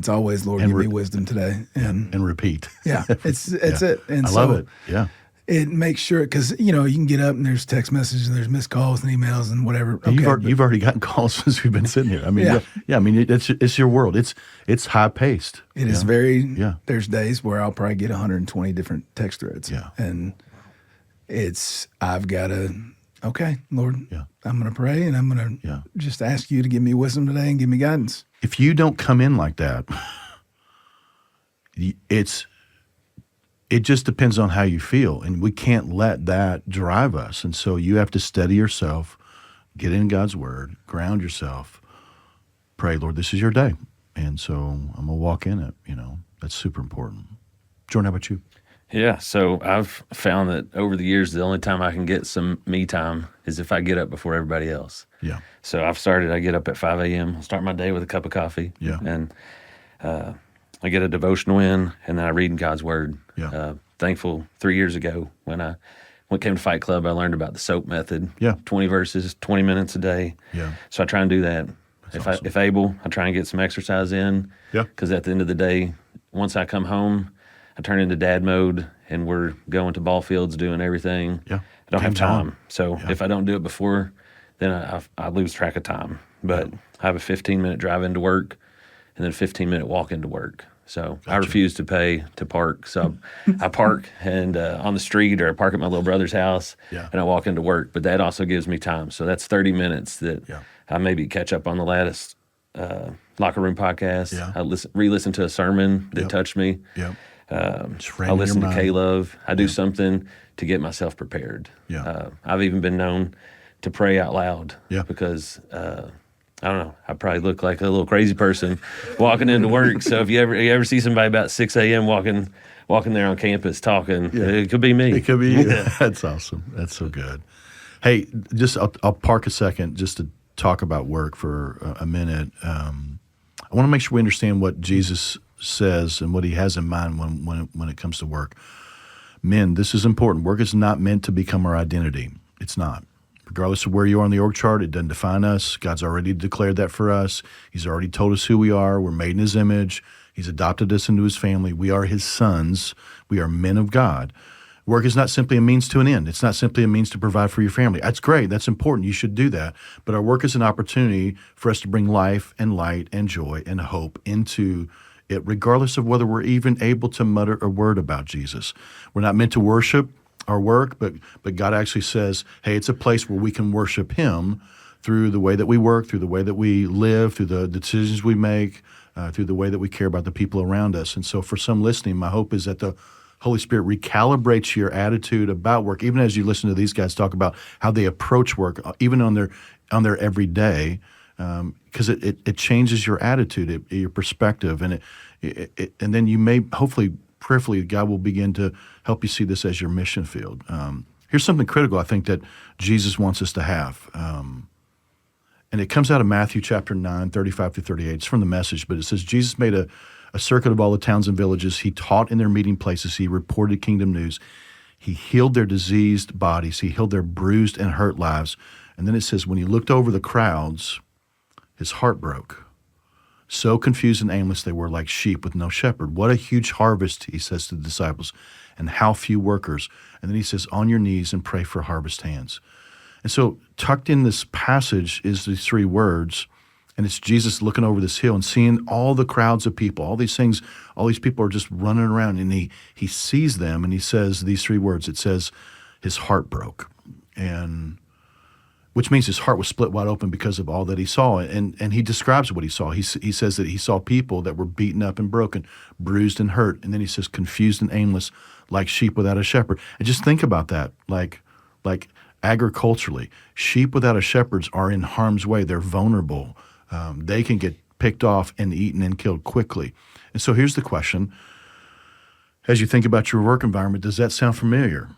always, Lord, give me wisdom today, and repeat. Yeah, it's it. And I love it. Yeah. It makes sure, because you can get up and there's text messages and there's missed calls and emails and whatever. Okay, you've already gotten calls since we've been sitting here. I mean, yeah. I mean, it's your world. It's high paced. It is very. Yeah. There's days where I'll probably get 120 different text threads. Yeah. And I've got to. Okay, Lord. Yeah. I'm going to pray and I'm going to just ask you to give me wisdom today and give me guidance. If you don't come in like that, it just depends on how you feel, and we can't let that drive us. And so you have to steady yourself, get in God's word, ground yourself, pray, Lord, this is your day. And so I'm going to walk in it, That's super important. Jordan, how about you? Yeah, so I've found that over the years, the only time I can get some me time is if I get up before everybody else. Yeah. So I get up at 5 a.m., start my day with a cup of coffee. Yeah. And I get a devotional in, and then I read God's word. Yeah. Thankful 3 years ago when I came to Fight Club, I learned about the SOAP method. Yeah. 20 verses, 20 minutes a day. Yeah. So I try and do that. If able, I try and get some exercise in. Yeah. Because at the end of the day, once I come home, I turn into dad mode, and we're going to ball fields, doing everything. Yeah. I don't have time. On. So if I don't do it before, then I lose track of time. But I have a 15-minute drive into work and then a 15-minute walk into work. So I refuse to pay to park. So I park and on the street, or I park at my little brother's house, and I walk into work. But that also gives me time. So that's 30 minutes that I maybe catch up on the latest Locker Room podcast. Yeah. I re-listen to a sermon that touched me. Yeah. I listen to K-Love. I do something to get myself prepared. Yeah. I've even been known to pray out loud. Yeah. Because I don't know, I probably look like a little crazy person walking into work. So if you ever see somebody about 6 a.m. walking there on campus talking, it could be me. It could be you. That's awesome. That's so good. Hey, I'll park a second just to talk about work for a minute. I want to make sure we understand what Jesus says and what he has in mind when it comes to work. Men, this is important. Work is not meant to become our identity. It's not. Regardless of where you are on the org chart, it doesn't define us. God's already declared that for us. He's already told us who we are. We're made in his image. He's adopted us into his family. We are his sons. We are men of God. Work is not simply a means to an end. It's not simply a means to provide for your family. That's great. That's important. You should do that. But our work is an opportunity for us to bring life and light and joy and hope into it, regardless of whether we're even able to mutter a word about Jesus. We're not meant to worship our work, but God actually says, hey, it's a place where we can worship him through the way that we work, through the way that we live, through the decisions we make, through the way that we care about the people around us. And so for some listening, my hope is that the Holy Spirit recalibrates your attitude about work, even as you listen to these guys talk about how they approach work, even on their everyday, because it changes your attitude, your perspective, and and then you may hopefully prayerfully God will begin to help you see this as your mission field. Here's something critical I think that Jesus wants us to have, and it comes out of Matthew chapter 9, 35 through 38. It's from the Message, but it says Jesus made a circuit of all the towns and villages. He taught in their meeting places. He reported kingdom news. He healed their diseased bodies. He healed their bruised and hurt lives. And then it says, when he looked over the crowds, his heart broke. So confused and aimless they were, like sheep with no shepherd. What a huge harvest, he says to the disciples, and how few workers. And then he says, on your knees and pray for harvest hands. And so tucked in this passage is these three words, and it's Jesus looking over this hill and seeing all the crowds of people, all these things, all these people are just running around, and he sees them, and he says these three words. It says his heart broke, and which means his heart was split wide open because of all that he saw. And he describes what he saw. He says that he saw people that were beaten up and broken, bruised and hurt. And then he says confused and aimless, like sheep without a shepherd. And just think about that, like agriculturally. Sheep without a shepherd are in harm's way. They're vulnerable. They can get picked off and eaten and killed quickly. And so here's the question. As you think about your work environment, does that sound familiar?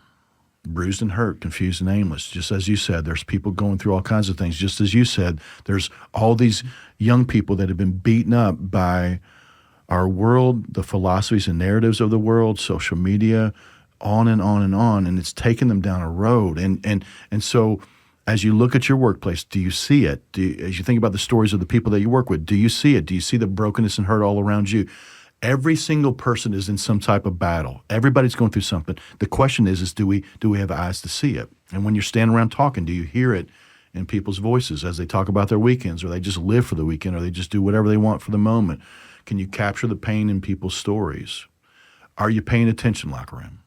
bruised and hurt, confused and aimless. Just as you said, there's people going through all kinds of things. Just as you said, there's all these young people that have been beaten up by our world, the philosophies and narratives of the world, social media, on and on and on, and it's taken them down a road. And so as you look at your workplace, do you see it? As you think about the stories of the people that you work with, do you see it? Do you see the brokenness and hurt all around you? Every single person is in some type of battle. Everybody's going through something. The question is do we have eyes to see it? And when you're standing around talking, do you hear it in people's voices as they talk about their weekends, or they just live for the weekend, or they just do whatever they want for the moment? Can you capture the pain in people's stories? Are you paying attention, locker room?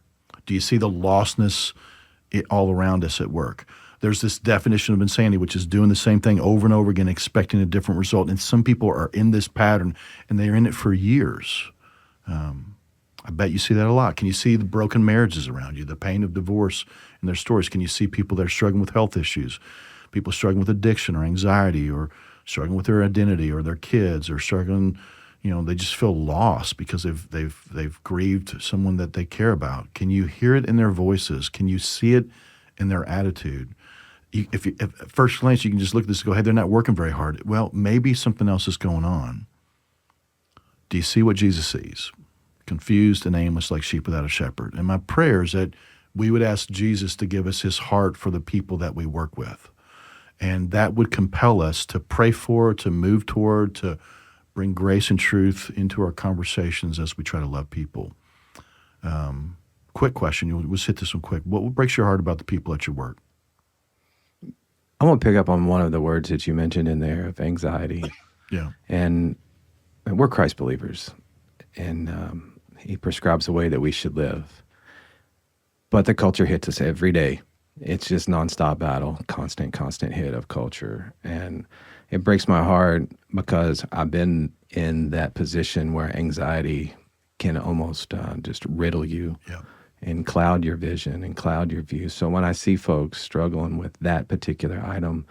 Do you see the lostness all around us at work? There's this definition of insanity, which is doing the same thing over and over again, expecting a different result. And some people are in this pattern, and they are in it for years. I bet you see that a lot. Can you see the broken marriages around you, the pain of divorce in their stories? Can you see people that are struggling with health issues, people struggling with addiction or anxiety, or struggling with their identity or their kids, or struggling, they just feel lost because they've grieved someone that they care about? Can you hear it in their voices? Can you see it in their attitude? If at first glance you can just look at this and go, hey, they're not working very hard. Well, maybe something else is going on. Do you see what Jesus sees? Confused and aimless like sheep without a shepherd. And my prayer is that we would ask Jesus to give us his heart for the people that we work with. And that would compel us to pray for, to move toward, to bring grace and truth into our conversations as we try to love people. Quick question. Let's hit this one quick. What breaks your heart about the people at your work? I want to pick up on one of the words that you mentioned in there of anxiety. Yeah. And we're Christ believers, and he prescribes the way that we should live. But the culture hits us every day. It's just nonstop battle, constant hit of culture. And it breaks my heart because I've been in that position where anxiety can almost just riddle you. Yeah. And cloud your vision and cloud your view. So when I see folks struggling with that particular item,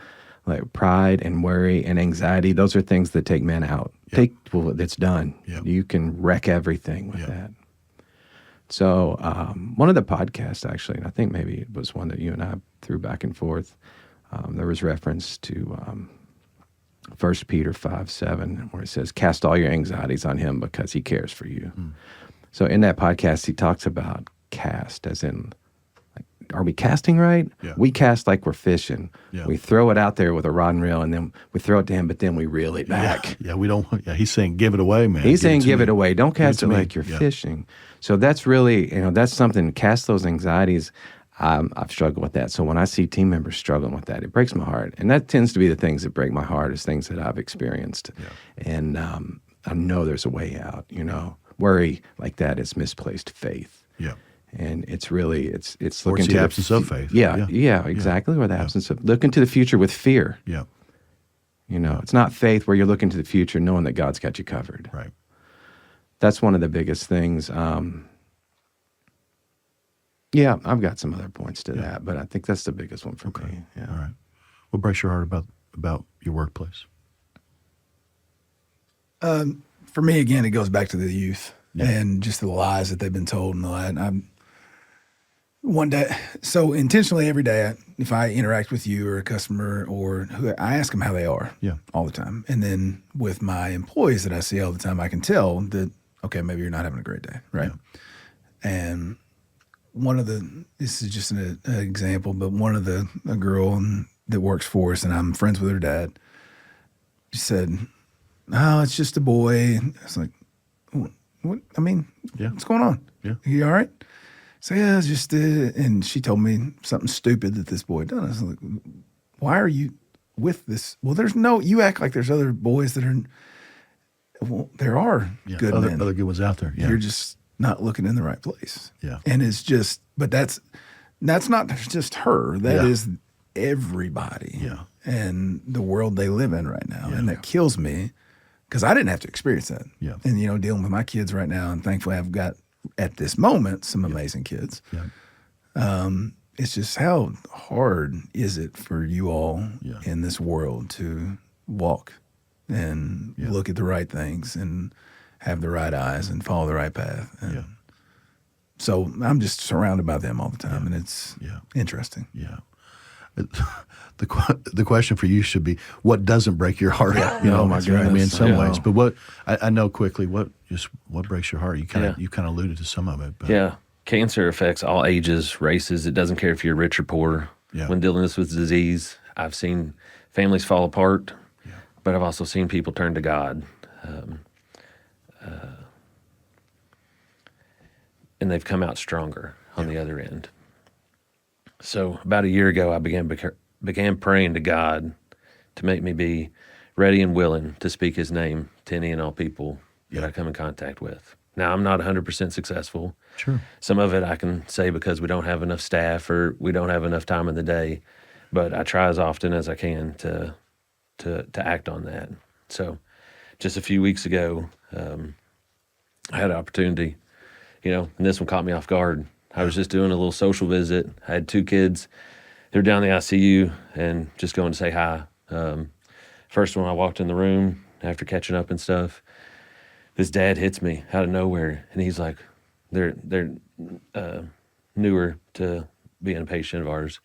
like pride and worry and anxiety, those are things that take men out. Yep. It's done. Yep. You can wreck everything with Yep. that. So one of the podcasts, actually, and I think maybe it was one that you and I threw back and forth, there was reference to 1 Peter 5:7, where it says, cast all your anxieties on him because he cares for you. So in that podcast, he talks about cast, as in, like, are we casting right? Yeah. We cast like we're fishing. Yeah. We throw it out there with a rod and reel, and then we throw it to him, but then we reel it back. Yeah, we don't. Yeah, he's saying give it away, man. He's saying give me. it away. Don't cast it me. like you're Yeah. fishing. So that's really, that's something. Cast those anxieties. I've struggled with that. So when I see team members struggling with that, it breaks my heart. And that tends to be the things that break my heart, is things that I've experienced. Yeah. And I know there's a way out. Worry like that is misplaced faith. Yeah. And it's really, it's Or looking it's to the absence of faith. Yeah, exactly. Or the absence of, looking to the future with fear. Yeah. It's not faith where you're looking to the future knowing that God's got you covered. Right. That's one of the biggest things. I've got some other points to that, but I think that's the biggest one for me. Yeah. All right. What breaks your heart about your workplace? For me, again, it goes back to the youth Yeah. and just the lies that they've been told and all that. One day, so intentionally every day, if I interact with you or a customer or who, I ask them how they are. Yeah. All the time. And then with my employees that I see all the time, I can tell that, okay, maybe you're not having a great day, right? Yeah. And this is just an example, but a girl that works for us, and I'm friends with her dad, she said, "Oh, it's just a boy." I was like, "What? I mean, Yeah. what's going on? Yeah. You all right?" So yeah, it's just and she told me something stupid that this boy had done. I was like, "Why are you with this?" Well, you act like there's other boys that are. Well, there are good men. Other good ones out there. Yeah. You're just not looking in the right place. Yeah. And it's just, but that's not just her. That Yeah. is everybody. Yeah. And the world they live in right now. And that kills me because I didn't have to experience that. Yeah. And, dealing with my kids right now. And thankfully I've got, at this moment, some amazing kids. Yeah. It's just how hard is it for you all Yeah. in this world to walk and look at the right things and have the right eyes and follow the right path. And So I'm just surrounded by them all the time, and it's interesting. Yeah. The question for you should be, what doesn't break your heart? Oh my goodness. I mean, in some ways, but what I know quickly, what breaks your heart? You kind of alluded to some of it. But. Yeah, cancer affects all ages, races. It doesn't care if you're rich or poor. Yeah. When dealing with disease, I've seen families fall apart, but I've also seen people turn to God, and they've come out stronger on the other end. So about a year ago, I began praying to God to make me be ready and willing to speak His name to any and all people that I come in contact with. Now, I'm not 100% successful. Sure. Some of it I can say because we don't have enough staff or we don't have enough time in the day, but I try as often as I can to act on that. So just a few weeks ago, I had an opportunity, and this one caught me off guard. I was just doing a little social visit. I had 2 kids. They were down in the ICU and just going to say hi. First when I walked in the room after catching up and stuff, this dad hits me out of nowhere, and he's like, they're newer to being a patient of ours,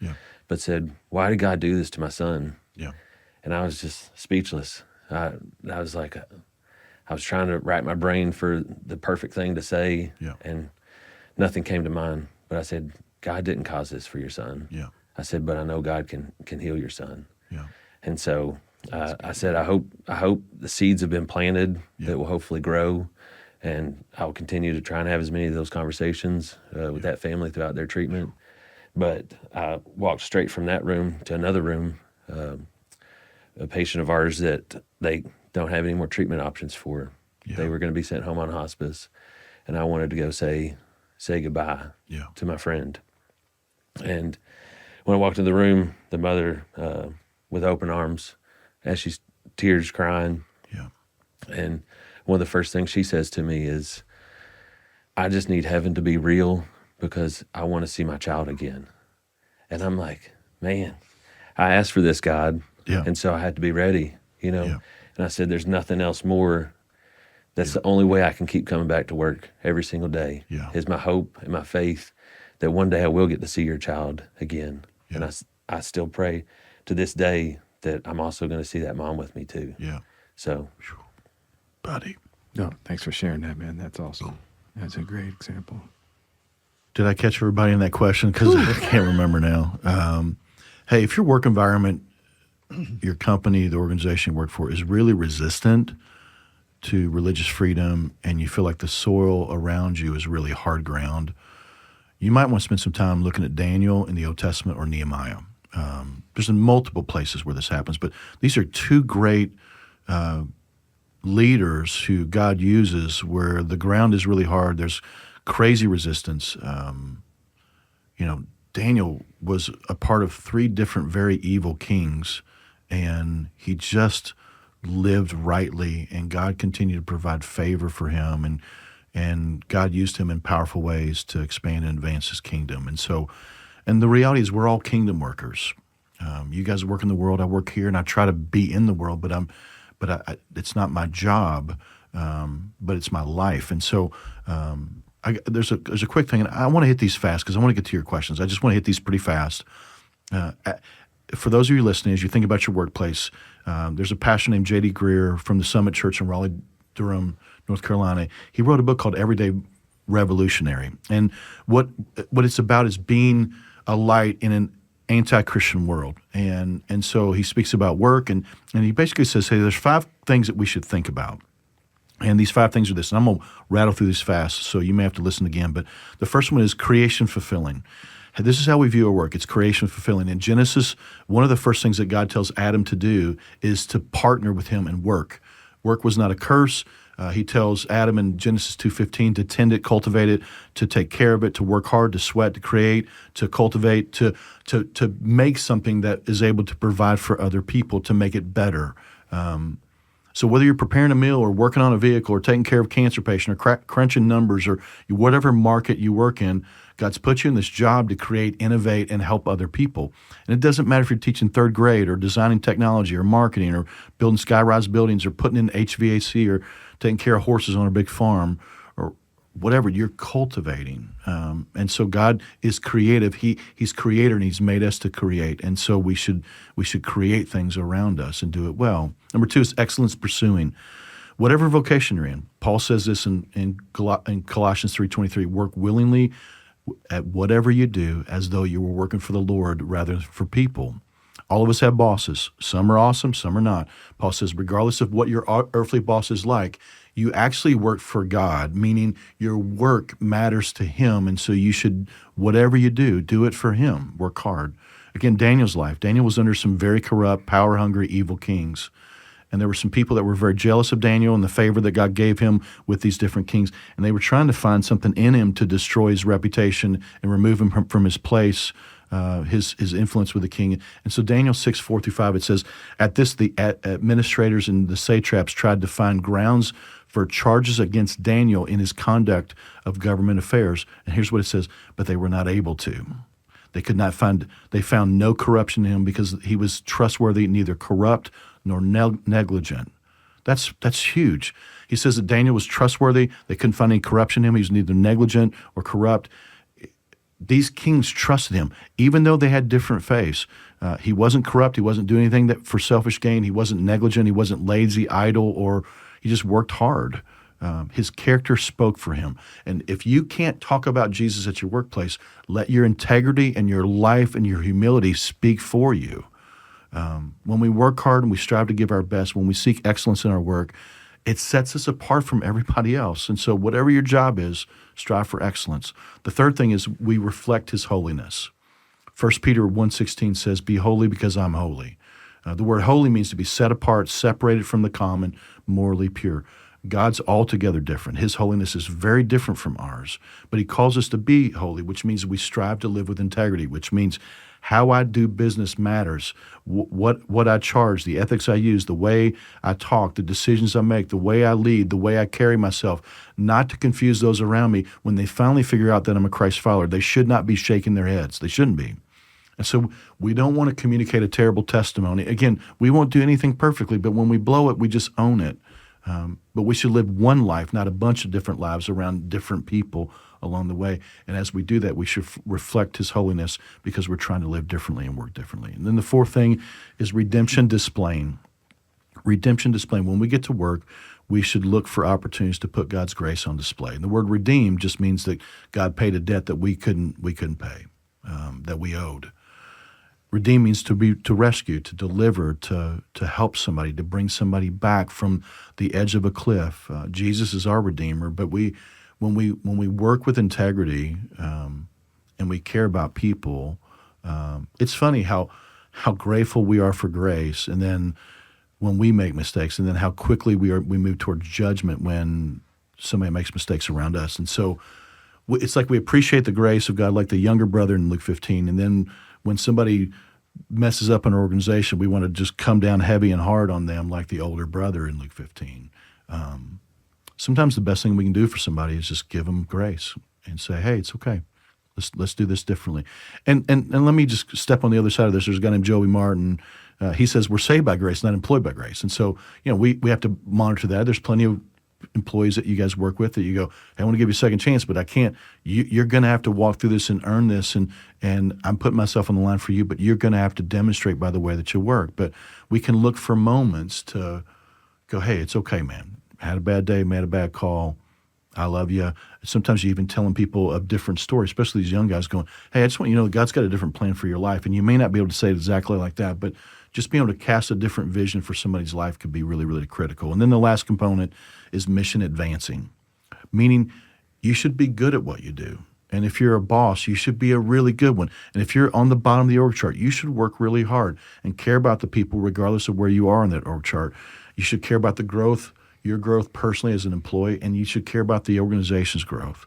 but said, "Why did God do this to my son?" Yeah. And I was just speechless. I was like, I was trying to rack my brain for the perfect thing to say, and nothing came to mind. But I said, God didn't cause this for your son. Yeah. I said, but I know God can heal your son. Yeah. And so I said, I hope the seeds have been planted that will hopefully grow, and I will continue to try and have as many of those conversations with that family throughout their treatment. But I walked straight from that room to another room, a patient of ours that they don't have any more treatment options for. Yeah. They were going to be sent home on hospice, and I wanted to go say goodbye to my friend. And when I walked in the room, the mother with open arms, as she's tears crying. Yeah. And one of the first things she says to me is, I just need heaven to be real because I want to see my child again. And I'm like, man, I asked for this, God. Yeah. And so I had to be ready, And I said, there's nothing else more. That's the only way I can keep coming back to work every single day is my hope and my faith that one day I will get to see your child again. Yeah. And I still pray to this day that I'm also going to see that mom with me too. Yeah. So. Buddy. No, thanks for sharing that, man. That's awesome. That's a great example. Did I catch everybody in that question? Because I can't remember now. Hey, if your work environment, your company, the organization you work for is really resistant to religious freedom and you feel like the soil around you is really hard ground, you might want to spend some time looking at Daniel in the Old Testament or Nehemiah. There's multiple places where this happens, but these are 2 great leaders who God uses where the ground is really hard. There's crazy resistance. Daniel was a part of 3 different very evil kings, and he just lived rightly, and God continued to provide favor for him, and God used him in powerful ways to expand and advance his kingdom. And the reality is we're all kingdom workers. You guys work in the world, I work here, and I try to be in the world, but it's not my job, but it's my life. And so there's a quick thing, and I want to hit these fast because I want to get to your questions. I just want to hit these pretty fast. For those of you listening, as you think about your workplace, there's a pastor named J.D. Greer from the Summit Church in Raleigh-Durham, North Carolina. He wrote a book called Everyday Revolutionary. And what it's about is being a light in an anti-Christian world. And so he speaks about work, and he basically says, hey, there's 5 things that we should think about. And these 5 things are this. And I'm going to rattle through these fast, so you may have to listen again. But the first one is creation fulfilling. This is how we view our work. It's creation fulfilling. In Genesis, one of the first things that God tells Adam to do is to partner with him and work. Work was not a curse. He tells Adam in Genesis 2:15 to tend it, cultivate it, to take care of it, to work hard, to sweat, to create, to cultivate, to make something that is able to provide for other people, to make it better. So whether you're preparing a meal or working on a vehicle or taking care of a cancer patient or crunching numbers or whatever market you work in, God's put you in this job to create, innovate, and help other people. And it doesn't matter if you're teaching 3rd grade or designing technology or marketing or building sky-rise buildings or putting in HVAC or taking care of horses on a big farm or whatever you're cultivating. And so God is creative. He's creator, and He's made us to create. And so we should create things around us and do it well. Number 2 is excellence pursuing. Whatever vocation you're in, Paul says this in Colossians 3:23, work willingly at whatever you do as though you were working for the Lord rather than for people. All of us have bosses. Some are awesome, some are not. Paul says, regardless of what your earthly boss is like, you actually work for God, meaning your work matters to Him. And so you should, whatever you do it for Him. Work hard. Again, Daniel's life. Daniel was under some very corrupt, power-hungry, evil kings. And there were some people that were very jealous of Daniel and the favor that God gave him with these different kings. And they were trying to find something in him to destroy his reputation and remove him from his place, his influence with the king. And so Daniel 6:4-5, it says, at this the administrators and the satraps tried to find grounds for charges against Daniel in his conduct of government affairs. And here's what it says, but they were not able to. They found no corruption in him because he was trustworthy, neither corrupt nor negligent. That's huge. He says that Daniel was trustworthy. They couldn't find any corruption in him. He was neither negligent or corrupt. These kings trusted him, even though they had different faiths. He wasn't corrupt. He wasn't doing anything that for selfish gain. He wasn't negligent. He wasn't lazy, idle, or he just worked hard. His character spoke for him. And if you can't talk about Jesus at your workplace, let your integrity and your life and your humility speak for you. When we work hard and we strive to give our best, when we seek excellence in our work, it sets us apart from everybody else. And so whatever your job is, strive for excellence. The third thing is we reflect His holiness. 1 Peter 1:16 says, be holy because I'm holy. The word holy means to be set apart, separated from the common, morally pure. God's altogether different. His holiness is very different from ours. But He calls us to be holy, which means we strive to live with integrity, which means how I do business matters. What I charge, the ethics I use, the way I talk, the decisions I make, the way I lead, the way I carry myself, not to confuse those around me. When they finally figure out that I'm a Christ follower, they should not be shaking their heads. They shouldn't be. And so we don't want to communicate a terrible testimony. Again, we won't do anything perfectly, but when we blow it, we just own it. But we should live one life, not a bunch of different lives around different people along the way. And as we do that, we should reflect His holiness because we're trying to live differently and work differently. And then the fourth thing is redemption displaying. Redemption displaying. When we get to work, we should look for opportunities to put God's grace on display. And the word redeem just means that God paid a debt that we couldn't pay, that we owed. Redeem means to rescue, to deliver, to help somebody, to bring somebody back from the edge of a cliff. Jesus is our Redeemer, but when we work with integrity and we care about people, it's funny how grateful we are for grace, and then when we make mistakes, and then how quickly we move towards judgment when somebody makes mistakes around us. And so it's like we appreciate the grace of God, like the younger brother in Luke 15, and then when somebody messes up an organization, we want to just come down heavy and hard on them like the older brother in Luke 15. Sometimes the best thing we can do for somebody is just give them grace and say, hey, it's okay. Let's do this differently. And let me just step on the other side of this. There's a guy named Joey Martin. He says we're saved by grace, not employed by grace. And so, we have to monitor that. There's plenty of employees that you guys work with that you go, hey, I want to give you a second chance, but I can't. You're going to have to walk through this and earn this, and I'm putting myself on the line for you, but you're going to have to demonstrate by the way that you work. But we can look for moments to go, hey, it's okay, man. Had a bad day, made a bad call. I love you. Sometimes you even telling people a different story, especially these young guys going, hey, I just want you to know God's got a different plan for your life. And you may not be able to say it exactly like that, but just being able to cast a different vision for somebody's life could be really, really critical. And then the last component is mission advancing, meaning you should be good at what you do. And if you're a boss, you should be a really good one. And if you're on the bottom of the org chart, you should work really hard and care about the people regardless of where you are on that org chart. You should care about the growth, your growth personally as an employee, and you should care about the organization's growth.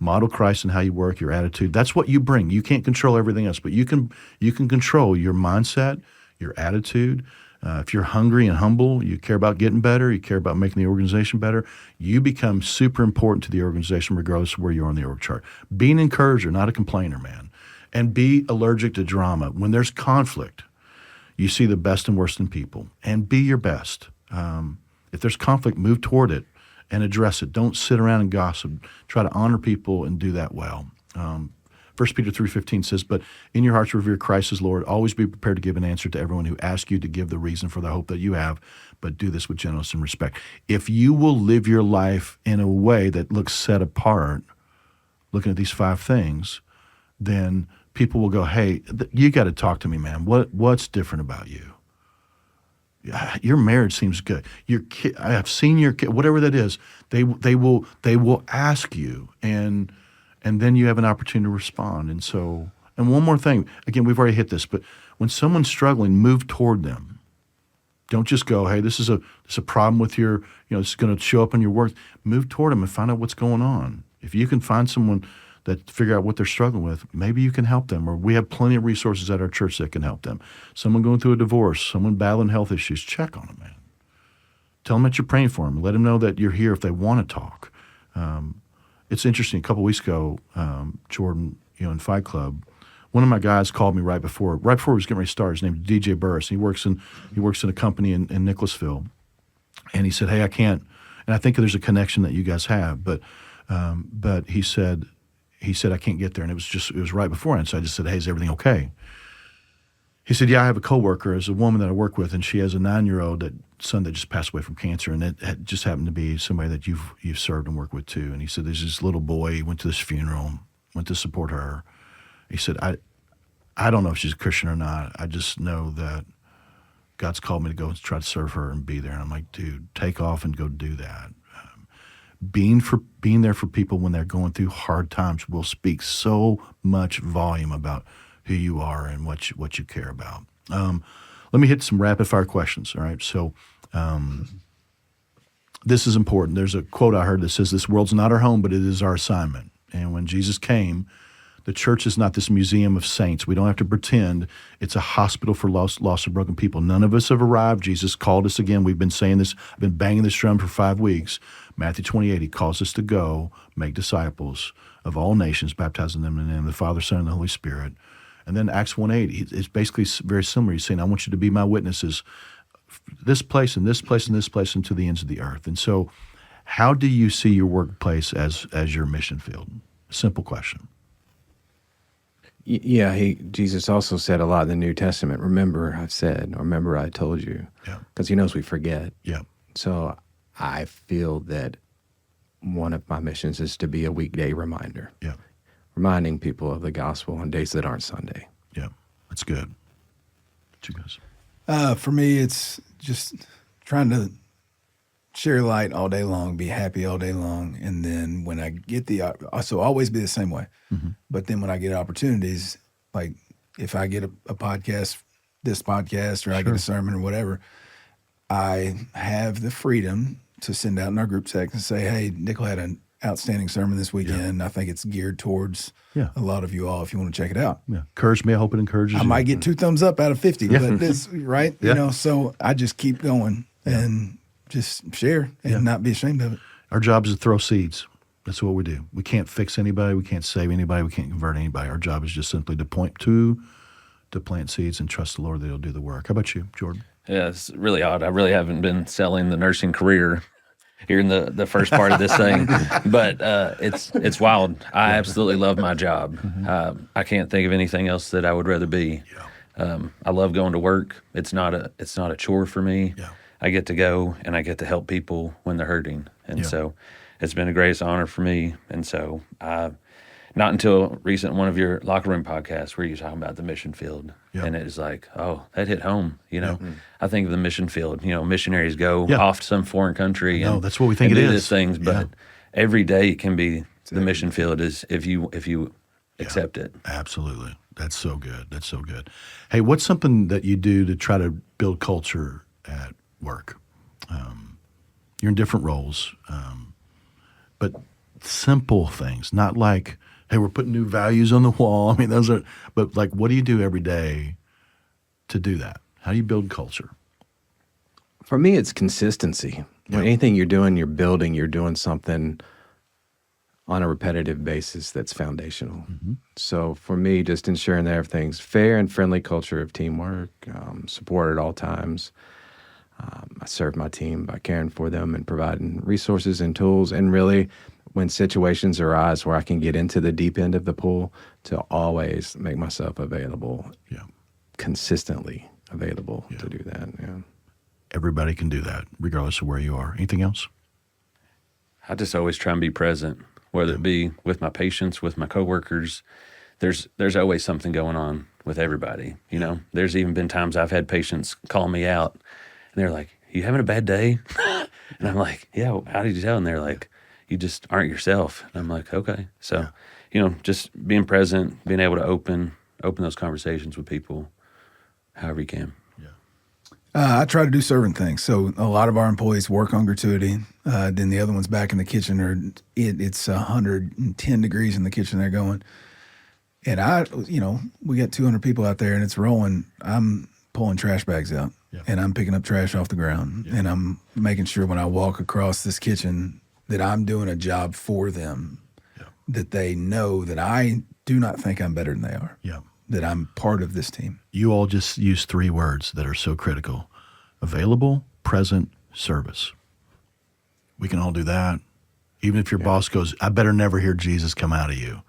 Model Christ in how you work, your attitude. That's what you bring. You can't control everything else, but you can control your mindset, your attitude. If you're hungry and humble, you care about getting better, you care about making the organization better, you become super important to the organization regardless of where you are on the org chart. Be an encourager, not a complainer, man. And be allergic to drama. When there's conflict, you see the best and worst in people. And be your best. If there's conflict, move toward it and address it. Don't sit around and gossip. Try to honor people and do that well. 1 Peter 3:15 says, "But in your hearts revere Christ as Lord. Always be prepared to give an answer to everyone who asks you to give the reason for the hope that you have, but do this with gentleness and respect." If you will live your life in a way that looks set apart, looking at these 5 things, then people will go, "Hey, you got to talk to me, man. What's different about you? Your marriage seems good. Your kid, I have seen your kid, whatever that is." They will ask you, and then you have an opportunity to respond. And so, and one more thing, again, we've already hit this, but when someone's struggling, move toward them. Don't just go, "Hey, this is a problem with your, it's going to show up in your work." Move toward them and find out what's going on. If you can find someone that figure out what they're struggling with, maybe you can help them. Or we have plenty of resources at our church that can help them. Someone going through a divorce, someone battling health issues, check on them, man. Tell them that you're praying for them. Let them know that you're here if they want to talk. It's interesting. A couple of weeks ago, Jordan, in Fight Club, one of my guys called me right before he was getting ready to start. His name is DJ Burris. He works in a company in Nicholasville, and he said, "Hey, I can't." And I think there's a connection that you guys have, but he said, "I can't get there," and it was right beforehand. So I just said, "Hey, is everything okay?" He said, "Yeah, I have a coworker, as a woman that I work with, and she has a 9-year-old son that just passed away from cancer, and it had just happened to be somebody that you've served and worked with too." And he said, "There's this little boy. He went to this funeral, went to support her." He said, I don't know if she's a Christian or not. I just know that God's called me to go and try to serve her and be there." And I'm like, "Dude, take off and go do that." Being there for people when they're going through hard times will speak so much volume about who you are and what you care about. Let me hit some rapid fire questions. All right. So this is important. There's a quote I heard that says, "This world's not our home, but it is our assignment." And when Jesus came, the church is not this museum of saints. We don't have to pretend it's a hospital for lost and broken people. None of us have arrived. Jesus called us again. We've been saying this. I've been banging this drum for 5 weeks. Matthew 28, he calls us to go make disciples of all nations, baptizing them in the name of the Father, Son, and the Holy Spirit. And then Acts 1:8, it's basically very similar. He's saying, "I want you to be my witnesses, this place and this place and this place, and to the ends of the earth." And so how do you see your workplace as your mission field? Simple question. Yeah, Jesus also said a lot in the New Testament, "Remember I've said," or "Remember I told you," because he knows we forget. Yeah. So I feel that one of my missions is to be a weekday reminder. Yeah. Reminding people of the gospel on days that aren't Sunday. Yeah, that's good. What you guys? For me, it's just trying to share light all day long, be happy all day long, and then when I get so always be the same way. Mm-hmm. But then when I get opportunities, like if I get a podcast, this podcast, or I get a sermon or whatever, I have the freedom to send out in our group text and say, "Hey, Nickel had an outstanding sermon this weekend. I think it's geared towards a lot of you all if you want to check it out." Yeah. Encourage me. I hope it encourages you. I might get 2 thumbs up out of 50, but this, right? Yeah. So I just keep going and just share and not be ashamed of it. Our job is to throw seeds. That's what we do. We can't fix anybody. We can't save anybody. We can't convert anybody. Our job is just simply to point to plant seeds and trust the Lord that He'll do the work. How about you, Jordan? Yeah, it's really odd. I really haven't been selling the nursing career here in the first part of this thing, but it's wild. I absolutely love my job. I can't think of anything else that I would rather be. I love going to work. It's not a chore for me. Yeah. I get to go and I get to help people when they're hurting, and so it's been a greatest honor for me. And so not until recent one of your locker room podcasts where you're talking about the mission field, and it was like, oh, that hit home. I think of the mission field. Missionaries go off to some foreign country. No, and that's what we think and it do is. these things, but every day can be the mission field is if you accept it. Absolutely. That's so good. That's so good. Hey, what's something that you do to try to build culture at work? You're in different roles, but simple things, not like, hey, we're putting new values on the wall. I mean, but like, what do you do every day to do that? How do you build culture? For me, it's consistency. When anything you're doing, you're doing something on a repetitive basis that's foundational. Mm-hmm. So for me, just ensuring that everything's fair and friendly culture of teamwork, support at all times. I serve my team by caring for them and providing resources and tools. And really, when situations arise where I can get into the deep end of the pool, to always make myself available, consistently available to do that. Yeah. Everybody can do that, regardless of where you are. Anything else? I just always try and be present, whether it be with my patients, with my coworkers. There's always something going on with everybody. You know, there's even been times I've had patients call me out, and they're like, "You having a bad day?" And I'm like, "Yeah, how did you tell?" And they're like, "You just aren't yourself." And I'm like, "Okay." So, you know, just being present, being able to open those conversations with people, however you can. I try to do certain things. So a lot of our employees work on gratuity. Then the other ones back in the kitchen it's 110 degrees in the kitchen they're going. And we got 200 people out there and it's rolling. I'm pulling trash bags out and I'm picking up trash off the ground. And I'm making sure when I walk across this kitchen that I'm doing a job for them, that they know that I do not think I'm better than they are. Yeah. That I'm part of this team. You all just use 3 words that are so critical: available, present, service. We can all do that. Even if your boss goes, "I better never hear Jesus come out of you."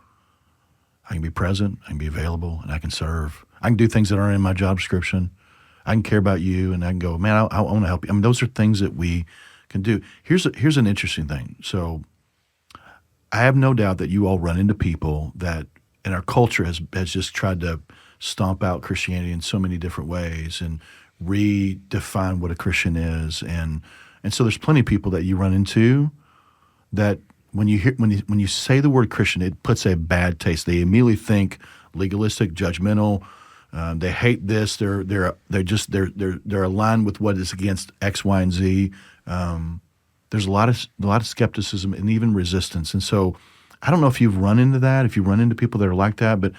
I can be present, I can be available, and I can serve. I can do things that aren't in my job description. I can care about you, and I can go, "Man, I want to help you." I mean, those are things that we can do. Here's an interesting thing. So I have no doubt that you all run into people that, and our culture has just tried to stomp out Christianity in so many different ways and redefine what a Christian is. And so there's plenty of people that you run into that when you say the word Christian, it puts a bad taste. They immediately think legalistic, judgmental. They hate this. They're aligned with what is against X, Y, and Z. There's a lot of skepticism and even resistance. And so I don't know if you've run into that, if you run into people that are like that, but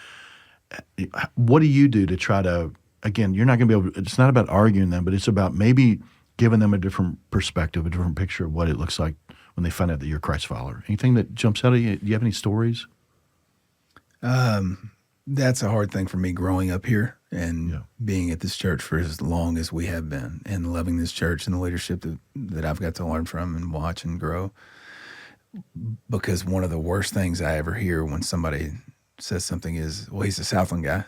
what do you do to try to, again, you're not going to be able to, it's not about arguing them, but it's about maybe giving them a different perspective, a different picture of what it looks like when they find out that you're a Christ follower. Anything that jumps out at you? Do you have any stories? That's a hard thing for me growing up here and being at this church for as long as we have been and loving this church and the leadership that I've got to learn from and watch and grow. Because one of the worst things I ever hear when somebody says something is, "Well, he's a Southland guy."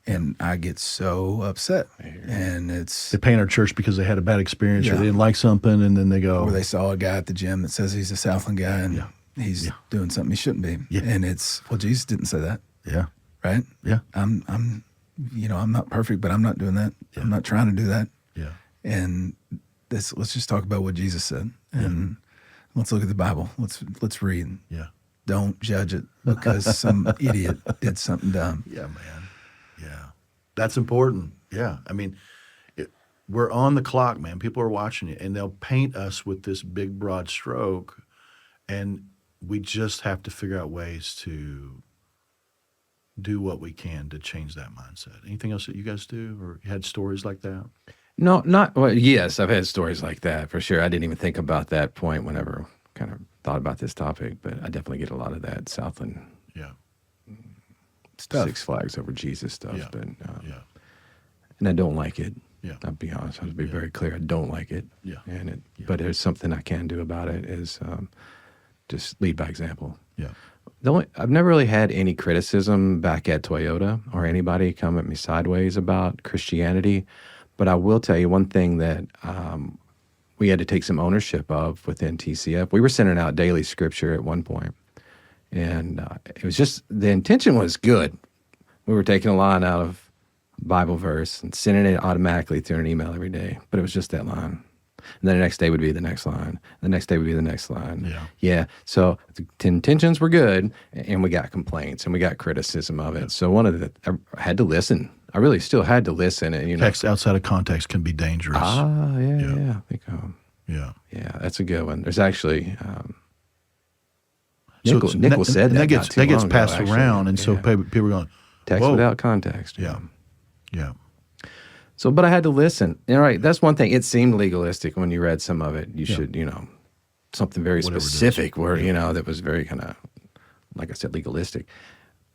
And I get so upset. And they paint our church because they had a bad experience or they didn't like something, and then they go. Or they saw a guy at the gym that says he's a Southland guy and he's doing something he shouldn't be. Yeah. And it's, well, Jesus didn't say that. Yeah. Right? Yeah. I'm not perfect, but I'm not doing that. Yeah. I'm not trying to do that. Yeah. And let's just talk about what Jesus said. And let's look at the Bible. Let's read. Yeah. Don't judge it because some idiot did something dumb. Yeah, man. Yeah. That's important. Yeah. I mean, we're on the clock, man. People are watching it, and they'll paint us with this big, broad stroke, and we just have to figure out ways to do what we can to change that mindset. Anything else that you guys do, or you had stories like that? No, well, yes, I've had stories like that for sure. I didn't even think about that point whenever I kind of thought about this topic, but I definitely get a lot of that Southland stuff. Six Flags Over Jesus stuff. Yeah. But, and I don't like it. Yeah. I'll be honest. I'll be very clear. I don't like it. Yeah. But there's something I can do about it is just lead by example. Yeah. I've never really had any criticism back at Toyota or anybody come at me sideways about Christianity. But I will tell you one thing that we had to take some ownership of within TCF. We were sending out daily scripture at one point. And it was just, the intention was good. We were taking a line out of Bible verse and sending it automatically through an email every day. But it was just that line. And then the next day would be the next line. The next day would be the next line. Yeah. So the intentions were good, and we got complaints and we got criticism of it. So I had to listen. I really still had to listen. And text outside of context can be dangerous. Yeah. I think, yeah, that's a good one. There's actually Nickel said that gets passed around, and so people are going text whoa. Without context. Yeah. So, but I had to listen. All right, that's one thing. It seemed legalistic when you read some of it. You should, something very specific where, that was very kind of, like I said, legalistic.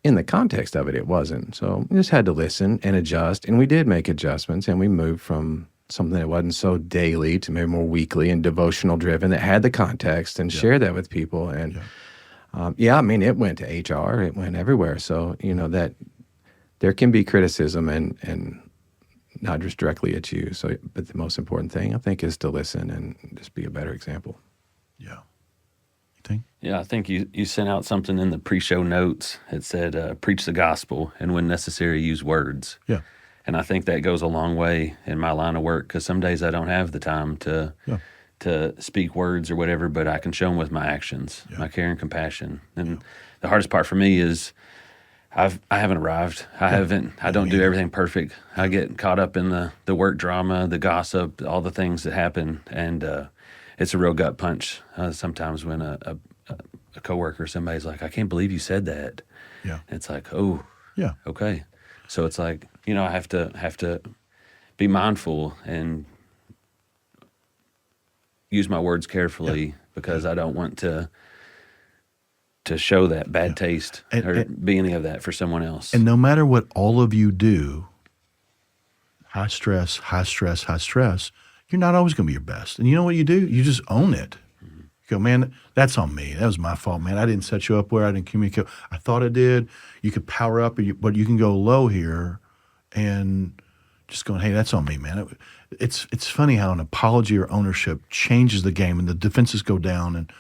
In the context of it, it wasn't. So we just had to listen and adjust. And we did make adjustments, and we moved from something that wasn't so daily to maybe more weekly and devotional driven that had the context and share that with people. And I mean, it went to HR, it went everywhere. So, that there can be criticism and not just directly at you. So, but the most important thing I think is to listen and just be a better example. Yeah. You think? Yeah, I think you sent out something in the pre-show notes. It said, preach the gospel and when necessary, use words. Yeah. And I think that goes a long way in my line of work because some days I don't have the time to speak words or whatever, but I can show them with my actions, my care and compassion. And the hardest part for me is I haven't arrived. I don't do everything perfect. I get caught up in the work drama, the gossip, all the things that happen. And it's a real gut punch sometimes when a coworker or somebody's like, I can't believe you said that. Yeah. And it's like, oh, yeah, okay. So it's like, I have to be mindful and use my words carefully because I don't want to show that bad taste or be any of that for someone else. And no matter what all of you do, high stress, you're not always going to be your best. And you know what you do? You just own it. You go, man, that's on me. That was my fault, man. I didn't set you up where I didn't communicate. I thought I did. You could power up, but you can go low here and just going, hey, that's on me, man. It's funny how an apology or ownership changes the game and the defenses go down and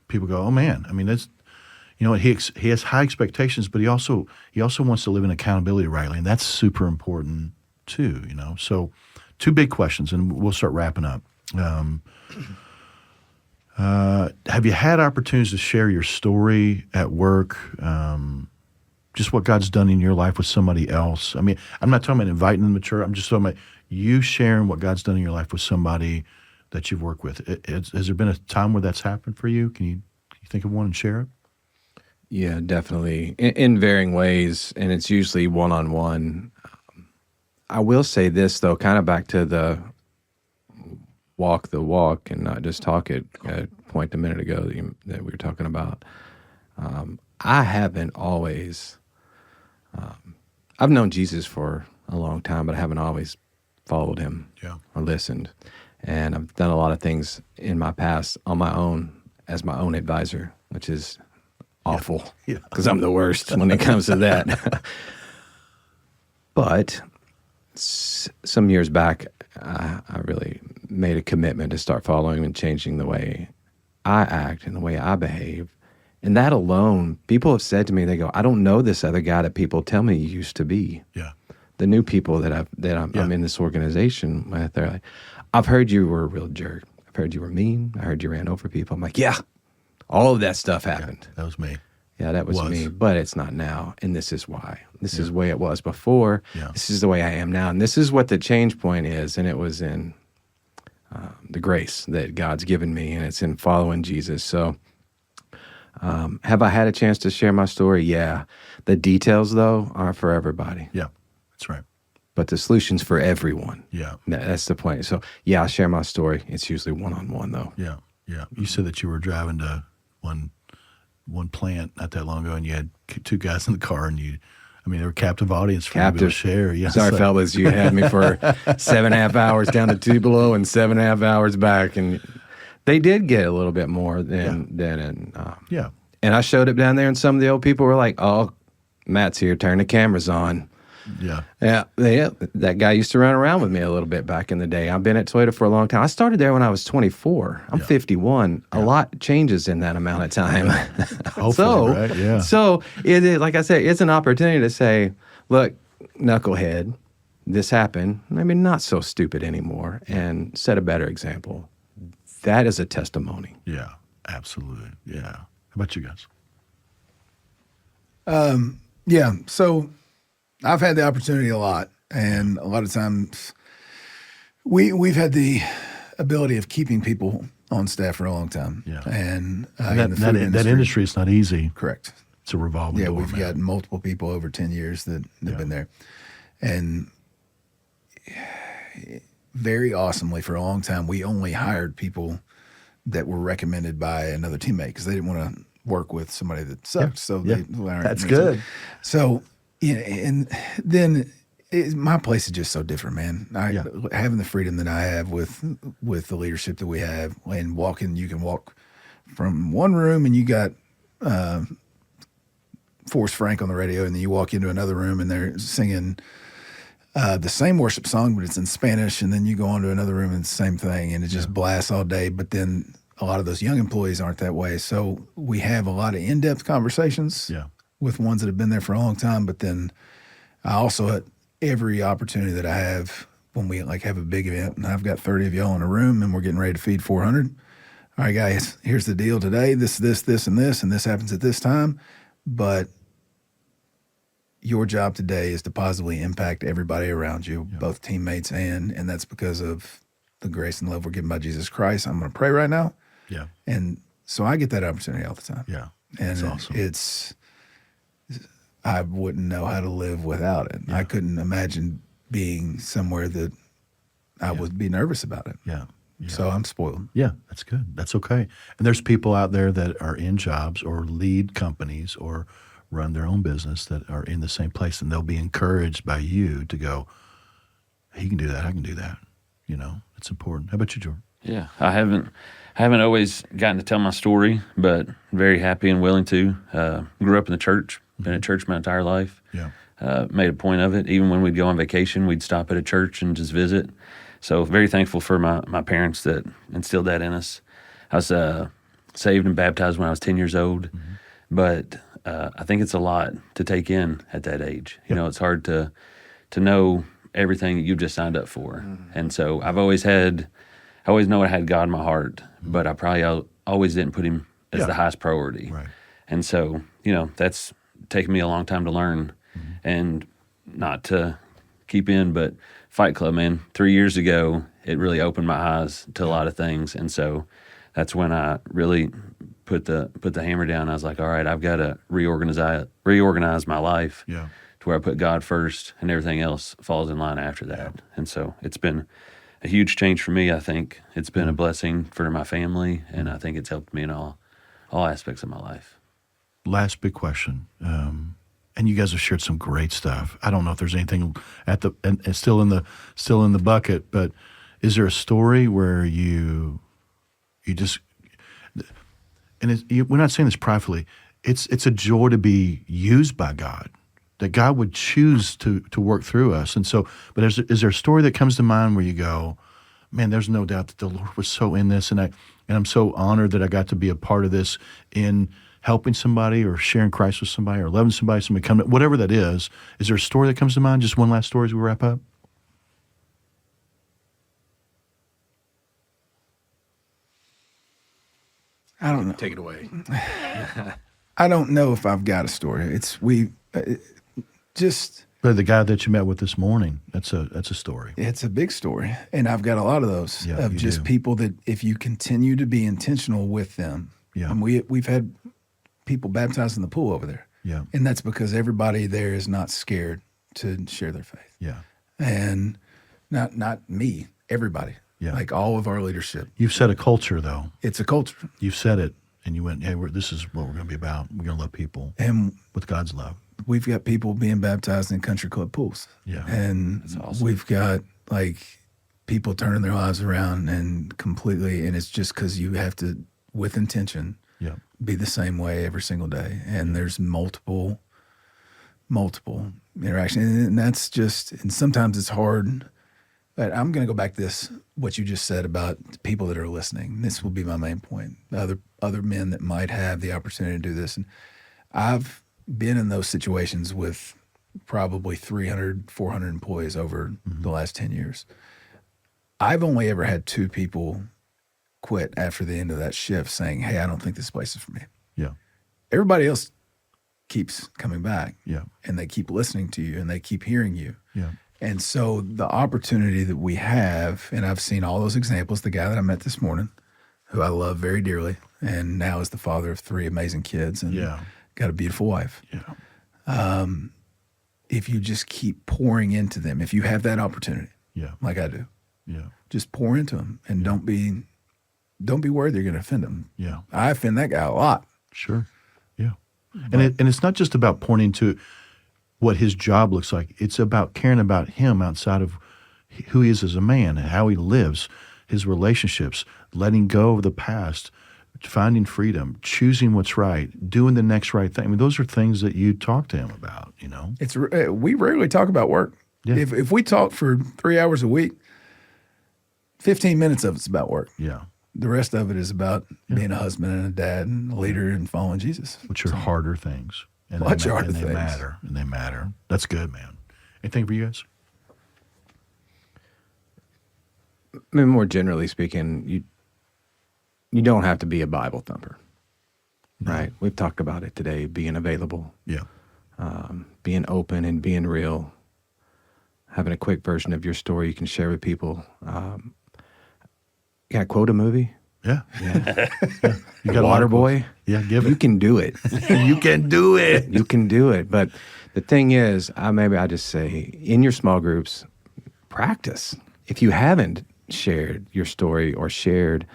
people go, oh, man. I mean, that's, he has high expectations, but he also wants to live in accountability rightly, and that's super important too, So 2 big questions, and we'll start wrapping up. Have you had opportunities to share your story at work, just what God's done in your life with somebody else? I mean, I'm not talking about inviting them to church. I'm just talking about you sharing what God's done in your life with somebody that you've worked with. Has there been a time where that's happened for you? Can you think of one and share it? Yeah, definitely. In varying ways, and it's usually one-on-one. I will say this, though, kind of back to the walk the walk and not just talk it, point a minute ago that we were talking about. I haven't always, I've known Jesus for a long time, but I haven't always followed him or listened. And I've done a lot of things in my past on my own as my own advisor, which is awful because I'm the worst when it comes to that. But some years back, I really made a commitment to start following and changing the way I act and the way I behave. And that alone, people have said to me, they go, I don't know this other guy that people tell me you used to be. Yeah. The new people that I'm in this organization with, they're like, I've heard you were a real jerk. I've heard you were mean. I heard you ran over people. I'm like, yeah, all of that stuff happened. Yeah, that was me. Yeah, that was me, but it's not now, and this is why. This is the way it was before. Yeah. This is the way I am now, and this is what the change point is, and it was in the grace that God's given me, and it's in following Jesus. So have I had a chance to share my story? Yeah. The details, though, aren't for everybody. Yeah, that's right. But the solution's for everyone. Yeah. That's the point. So, yeah, I share my story. It's usually one-on-one, though. Yeah, yeah. You said that you were driving to one plant not that long ago, and you had 2 guys in the car, and they were captive audience for you to share. Yeah, sorry, fellas, you had me for 7.5 hours down to Tupelo and 7.5 hours back, and they did get a little bit more than yeah. And I showed up down there, and some of the old people were like, "Oh, Matt's here. Turn the cameras on." Yeah. Yeah. That guy used to run around with me a little bit back in the day. I've been at Toyota for a long time. I started there when I was 24. I'm 51. A lot changes in that amount of time. Hopefully, right? Yeah. So, like I said, it's an opportunity to say, look, knucklehead, this happened. Maybe not so stupid anymore, and set a better example. That is a testimony. Yeah, absolutely. Yeah. How about you guys? Yeah. So I've had the opportunity a lot, and a lot of times we've had the ability of keeping people on staff for a long time. Yeah. And that industry is not easy. Correct. It's a revolving door. We've got multiple people over 10 years that have been there. And very awesomely, for a long time, we only hired people that were recommended by another teammate because they didn't want to work with somebody that sucked. So that's good. So, and then My place is just so different, man. Having the freedom that I have with the leadership that we have, and you can walk from one room and you got Forrest Frank on the radio, and then you walk into another room and they're singing the same worship song, but it's in Spanish, and then you go on to another room and it's the same thing, and it just blasts all day. But then a lot of those young employees aren't that way. So we have a lot of in-depth conversations with ones that have been there for a long time. But then I also, at every opportunity that I have, when we like have a big event and I've got 30 of y'all in a room and we're getting ready to feed 400. All right, guys, here's the deal today. This, and this happens at this time. But your job today is to positively impact everybody around you, both teammates and that's because of the grace and love we're given by Jesus Christ. I'm going to pray right now. Yeah. And so I get that opportunity all the time. Yeah. And that's awesome. I wouldn't know how to live without it. I couldn't imagine being somewhere that I would be nervous about it. Yeah. So I'm spoiled. Yeah, that's good. That's okay. And there's people out there that are in jobs or lead companies or run their own business that are in the same place, and they'll be encouraged by you to go, he can do that, I can do that. It's important. How about you, Jordan? Yeah, I haven't always gotten to tell my story, but very happy and willing to. Grew up in the church, been at church my entire life. Yeah. Made a point of it. Even when we'd go on vacation, we'd stop at a church and just visit. So very thankful for my parents that instilled that in us. I was saved and baptized when I was 10 years old, but I think it's a lot to take in at that age. It's hard to know everything that you've just signed up for. And so I always know I had God in my heart, but I probably always didn't put him as the highest priority. Right. And so, that's taken me a long time to learn and not to keep in, but Fight Club, man, 3 years ago, it really opened my eyes to a lot of things. And so that's when I really put the hammer down. I was like, all right, I've got to reorganize my life to where I put God first and everything else falls in line after that. Yeah. And so it's been a huge change for me. I think it's been a blessing for my family, and I think it's helped me in all aspects of my life. Last big question. And you guys have shared some great stuff. I don't know if there's anything and it's still in the bucket, but is there a story where you just, and we're not saying this pridefully, it's a joy to be used by God, that God would choose to work through us. And so, but is there a story that comes to mind where you go, man, there's no doubt that the Lord was so in this, and I'm so honored that I got to be a part of this in helping somebody or sharing Christ with somebody or loving somebody come, whatever that is. Is there a story that comes to mind? Just one last story as we wrap up. I don't know. Take it away. I don't know if I've got a story. But the guy that you met with this morning, that's a story. It's a big story. And I've got a lot of those of just people that if you continue to be intentional with them. Yeah. And we've had people baptized in the pool over there. Yeah. And that's because everybody there is not scared to share their faith. Yeah. And not me, everybody. Yeah. Like all of our leadership. You've set a culture, though. It's a culture. You've said it, and you went, hey, this is what we're going to be about. We're going to love people and with God's love. We've got people being baptized in country club pools. Yeah. And that's awesome. We've got people turning their lives around and completely, and it's just because you have to, with intention, be the same way every single day. And there's multiple interactions. And that's just, and sometimes it's hard. But I'm going to go back to what you just said about people that are listening. This will be my main point. Other men that might have the opportunity to do this. And I've been in those situations with probably 300, 400 employees over the last 10 years. I've only ever had 2 people quit after the end of that shift saying, hey, I don't think this place is for me. Yeah. Everybody else keeps coming back. Yeah. And they keep listening to you and they keep hearing you. Yeah. And so the opportunity that we have, and I've seen all those examples, the guy that I met this morning, who I love very dearly, and now is the father of 3 amazing kids and got a beautiful wife. Yeah. If you just keep pouring into them, if you have that opportunity, like I do, just pour into them and don't be worried you're going to offend them. Yeah. I offend that guy a lot. Sure. Yeah. And it's not just about pointing to, what his job looks like. It's about caring about him outside of who he is as a man and how he lives, his relationships, letting go of the past, finding freedom, choosing what's right, doing the next right thing. I mean, those are things that you talk to him about, you know? We rarely talk about work. Yeah. If we talk for 3 hours a week, 15 minutes of it's about work. Yeah. The rest of it is about being a husband and a dad and a leader and following Jesus. Which are harder things. And Much they, harder and they things. matter. And they matter. That's good, man. Anything for you guys? I mean, more generally speaking, you don't have to be a Bible thumper, right? We've talked about it today, being available, Yeah. being open and being real, having a quick version of your story you can share with people. Can I quote a movie? Yeah. Yeah. You got a lot of Waterboy? quotes. Yeah, give You it. can do it. You can do it. You can do it. But the thing is, I just say, in your small groups, practice. If you haven't shared your story or shared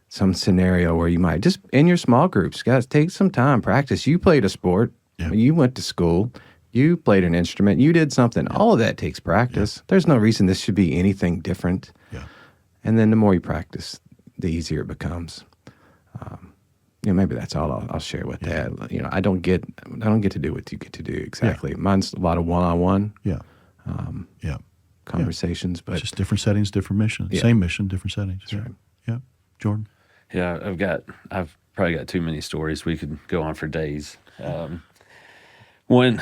some scenario where you might, just in your small groups, guys, take some time, practice. You played a sport. Yeah. You went to school. You played an instrument. You did something. All of that takes practice. There's no reason this should be anything different. Yeah. And then the more you practice, the easier it becomes. Maybe that's all I'll share with that. I don't get to do what you get to do exactly. Mine's a lot of one-on-one Yeah. conversations, but It's just different settings, different missions. Yeah. Same mission, different settings. That's right. Yeah. Jordan? Yeah, I've probably got too many stories. We could go on for days. When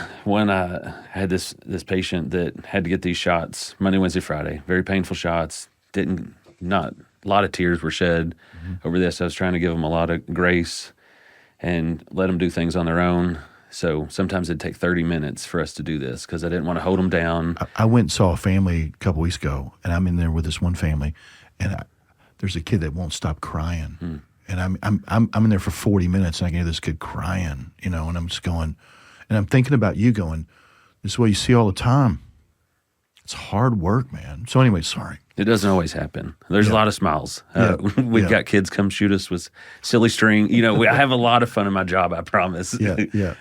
I had this patient that had to get these shots Monday, Wednesday, Friday, very painful shots. Not a lot of tears were shed over this. I was trying to give them a lot of grace and let them do things on their own. So sometimes it'd take 30 minutes for us to do this because I didn't want to hold them down. I went and saw a family a couple weeks ago, and I'm in there with this one family, and there's a kid that won't stop crying, and I'm in there for 40 minutes, and I can hear this kid crying, and I'm just going, and I'm thinking about you going, this is what you see all the time. It's hard work, man. So anyway, sorry. It doesn't always happen. There's a lot of smiles. We've got kids come shoot us with silly string. I have a lot of fun in my job, I promise. Yeah.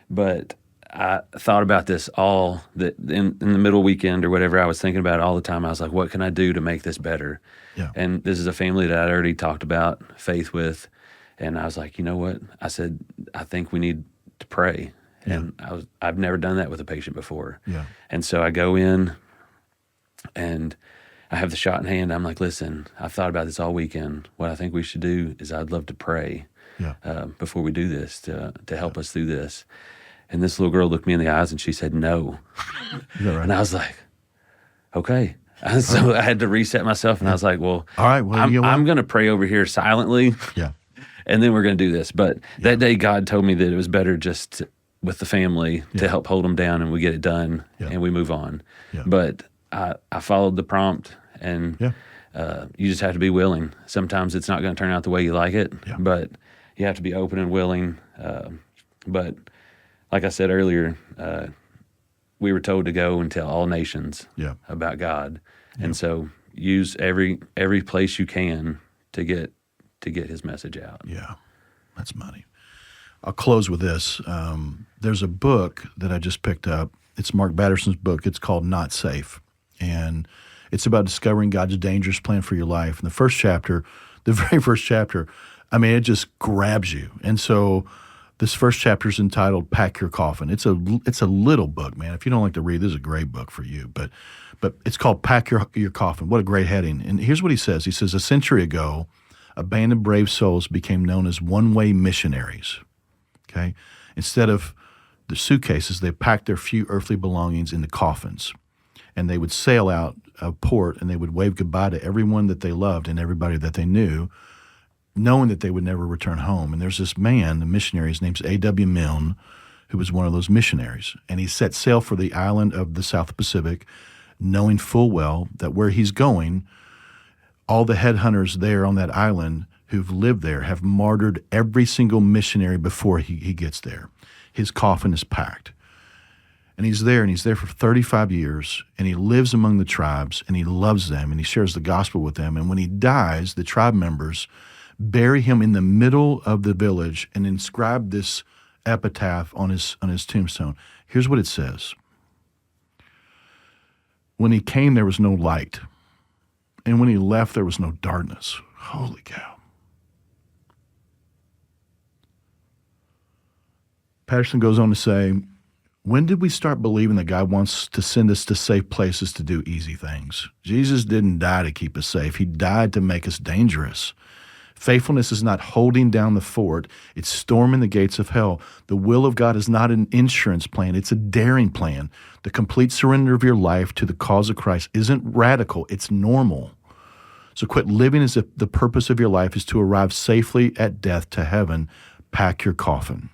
But I thought about this in the middle weekend or whatever. I was thinking about it all the time. I was like, what can I do to make this better? Yeah. And this is a family that I'd already talked about faith with. And I was like, you know what? I said, I think we need to pray. And I've never done that with a patient before. Yeah. And so I go in and I have the shot in hand. I'm like, listen, I've thought about this all weekend. What I think we should do is I'd love to pray before we do this to help us through this. And this little girl looked me in the eyes and she said, no. Is that right? And I was like, okay. And so I had to reset myself and I was like, well, All right, well, I'm going to pray over here silently. Yeah. And then we're going to do this. But that day, God told me that it was better just with the family to help hold them down and we get it done and we move on. Yeah. But I followed the prompt and you just have to be willing. Sometimes it's not going to turn out the way you like it, but you have to be open and willing. But like I said earlier, we were told to go and tell all nations about God. And so use every place you can to get his message out. Yeah, that's money. I'll close with this. There's a book that I just picked up. It's Mark Batterson's book. It's called Not Safe. And it's about discovering God's dangerous plan for your life. And the very first chapter, I mean, it just grabs you. And so this first chapter is entitled Pack Your Coffin. It's a little book, man. If you don't like to read, this is a great book for you. But it's called Pack Your Coffin. What a great heading. And here's what he says. He says, a century ago, a band of brave souls became known as one-way missionaries. Okay? Instead of the suitcases, they packed their few earthly belongings into coffins. And they would sail out of port and they would wave goodbye to everyone that they loved and everybody that they knew, knowing that they would never return home. And there's this man, the missionary, his name's A.W. Milne, who was one of those missionaries. And he set sail for the island of the South Pacific, knowing full well that where he's going, all the headhunters there on that island who've lived there have martyred every single missionary before he gets there. His coffin is packed. And he's there for 35 years, and he lives among the tribes, and he loves them, and he shares the gospel with them. And when he dies, the tribe members bury him in the middle of the village and inscribe this epitaph on his tombstone. Here's what it says. When he came, there was no light. And when he left, there was no darkness. Holy cow. Patterson goes on to say, when did we start believing that God wants to send us to safe places to do easy things? Jesus didn't die to keep us safe. He died to make us dangerous. Faithfulness is not holding down the fort. It's storming the gates of hell. The will of God is not an insurance plan. It's a daring plan. The complete surrender of your life to the cause of Christ isn't radical. It's normal. So quit living as if the purpose of your life is to arrive safely at death to heaven. Pack your coffin.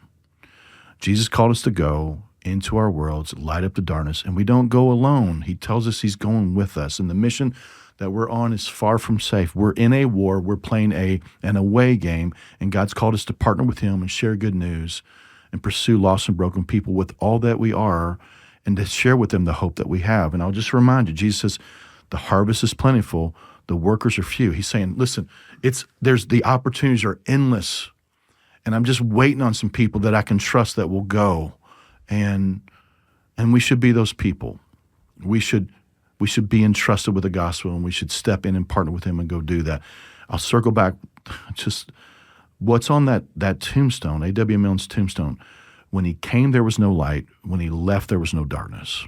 Jesus called us to go into our worlds, light up the darkness, and we don't go alone. He tells us he's going with us, and the mission that we're on is far from safe. We're in a war. We're playing an away game, and God's called us to partner with him and share good news and pursue lost and broken people with all that we are and to share with them the hope that we have. And I'll just remind you, Jesus says, the harvest is plentiful, the workers are few. He's saying, listen, the opportunities are endless, and I'm just waiting on some people that I can trust that will go. And we should be those people. We should be entrusted with the gospel, and we should step in and partner with him and go do that. I'll circle back just what's on that tombstone, A.W. Milne's tombstone. When he came, there was no light. When he left, there was no darkness.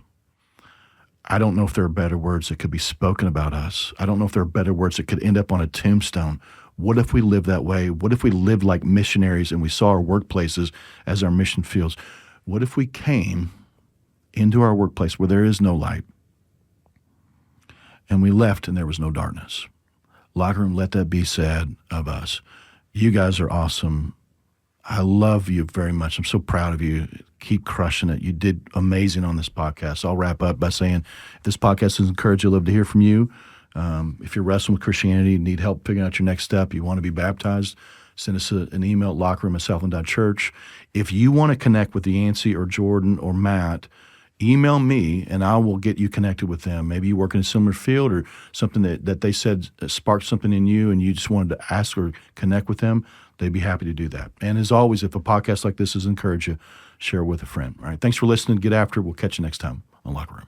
I don't know if there are better words that could be spoken about us. I don't know if there are better words that could end up on a tombstone. What if we lived that way? What if we lived like missionaries and we saw our workplaces as our mission fields? What if we came into our workplace where there is no light, and we left and there was no darkness? Locker room, let that be said of us. You guys are awesome. I love you very much. I'm so proud of you. Keep crushing it. You did amazing on this podcast. I'll wrap up by saying, if this podcast has encouraged you, I'd love to hear from you. If you're wrestling with Christianity, need help figuring out your next step, you want to be baptized, send us an email at lockerroom@southland.church. If you want to connect with Yancey or Jordan or Matt, email me and I will get you connected with them. Maybe you work in a similar field or something that they said sparked something in you and you just wanted to ask or connect with them. They'd be happy to do that. And as always, if a podcast like this has encouraged you, share with a friend. All right. Thanks for listening. Get after it. We'll catch you next time on Locker Room.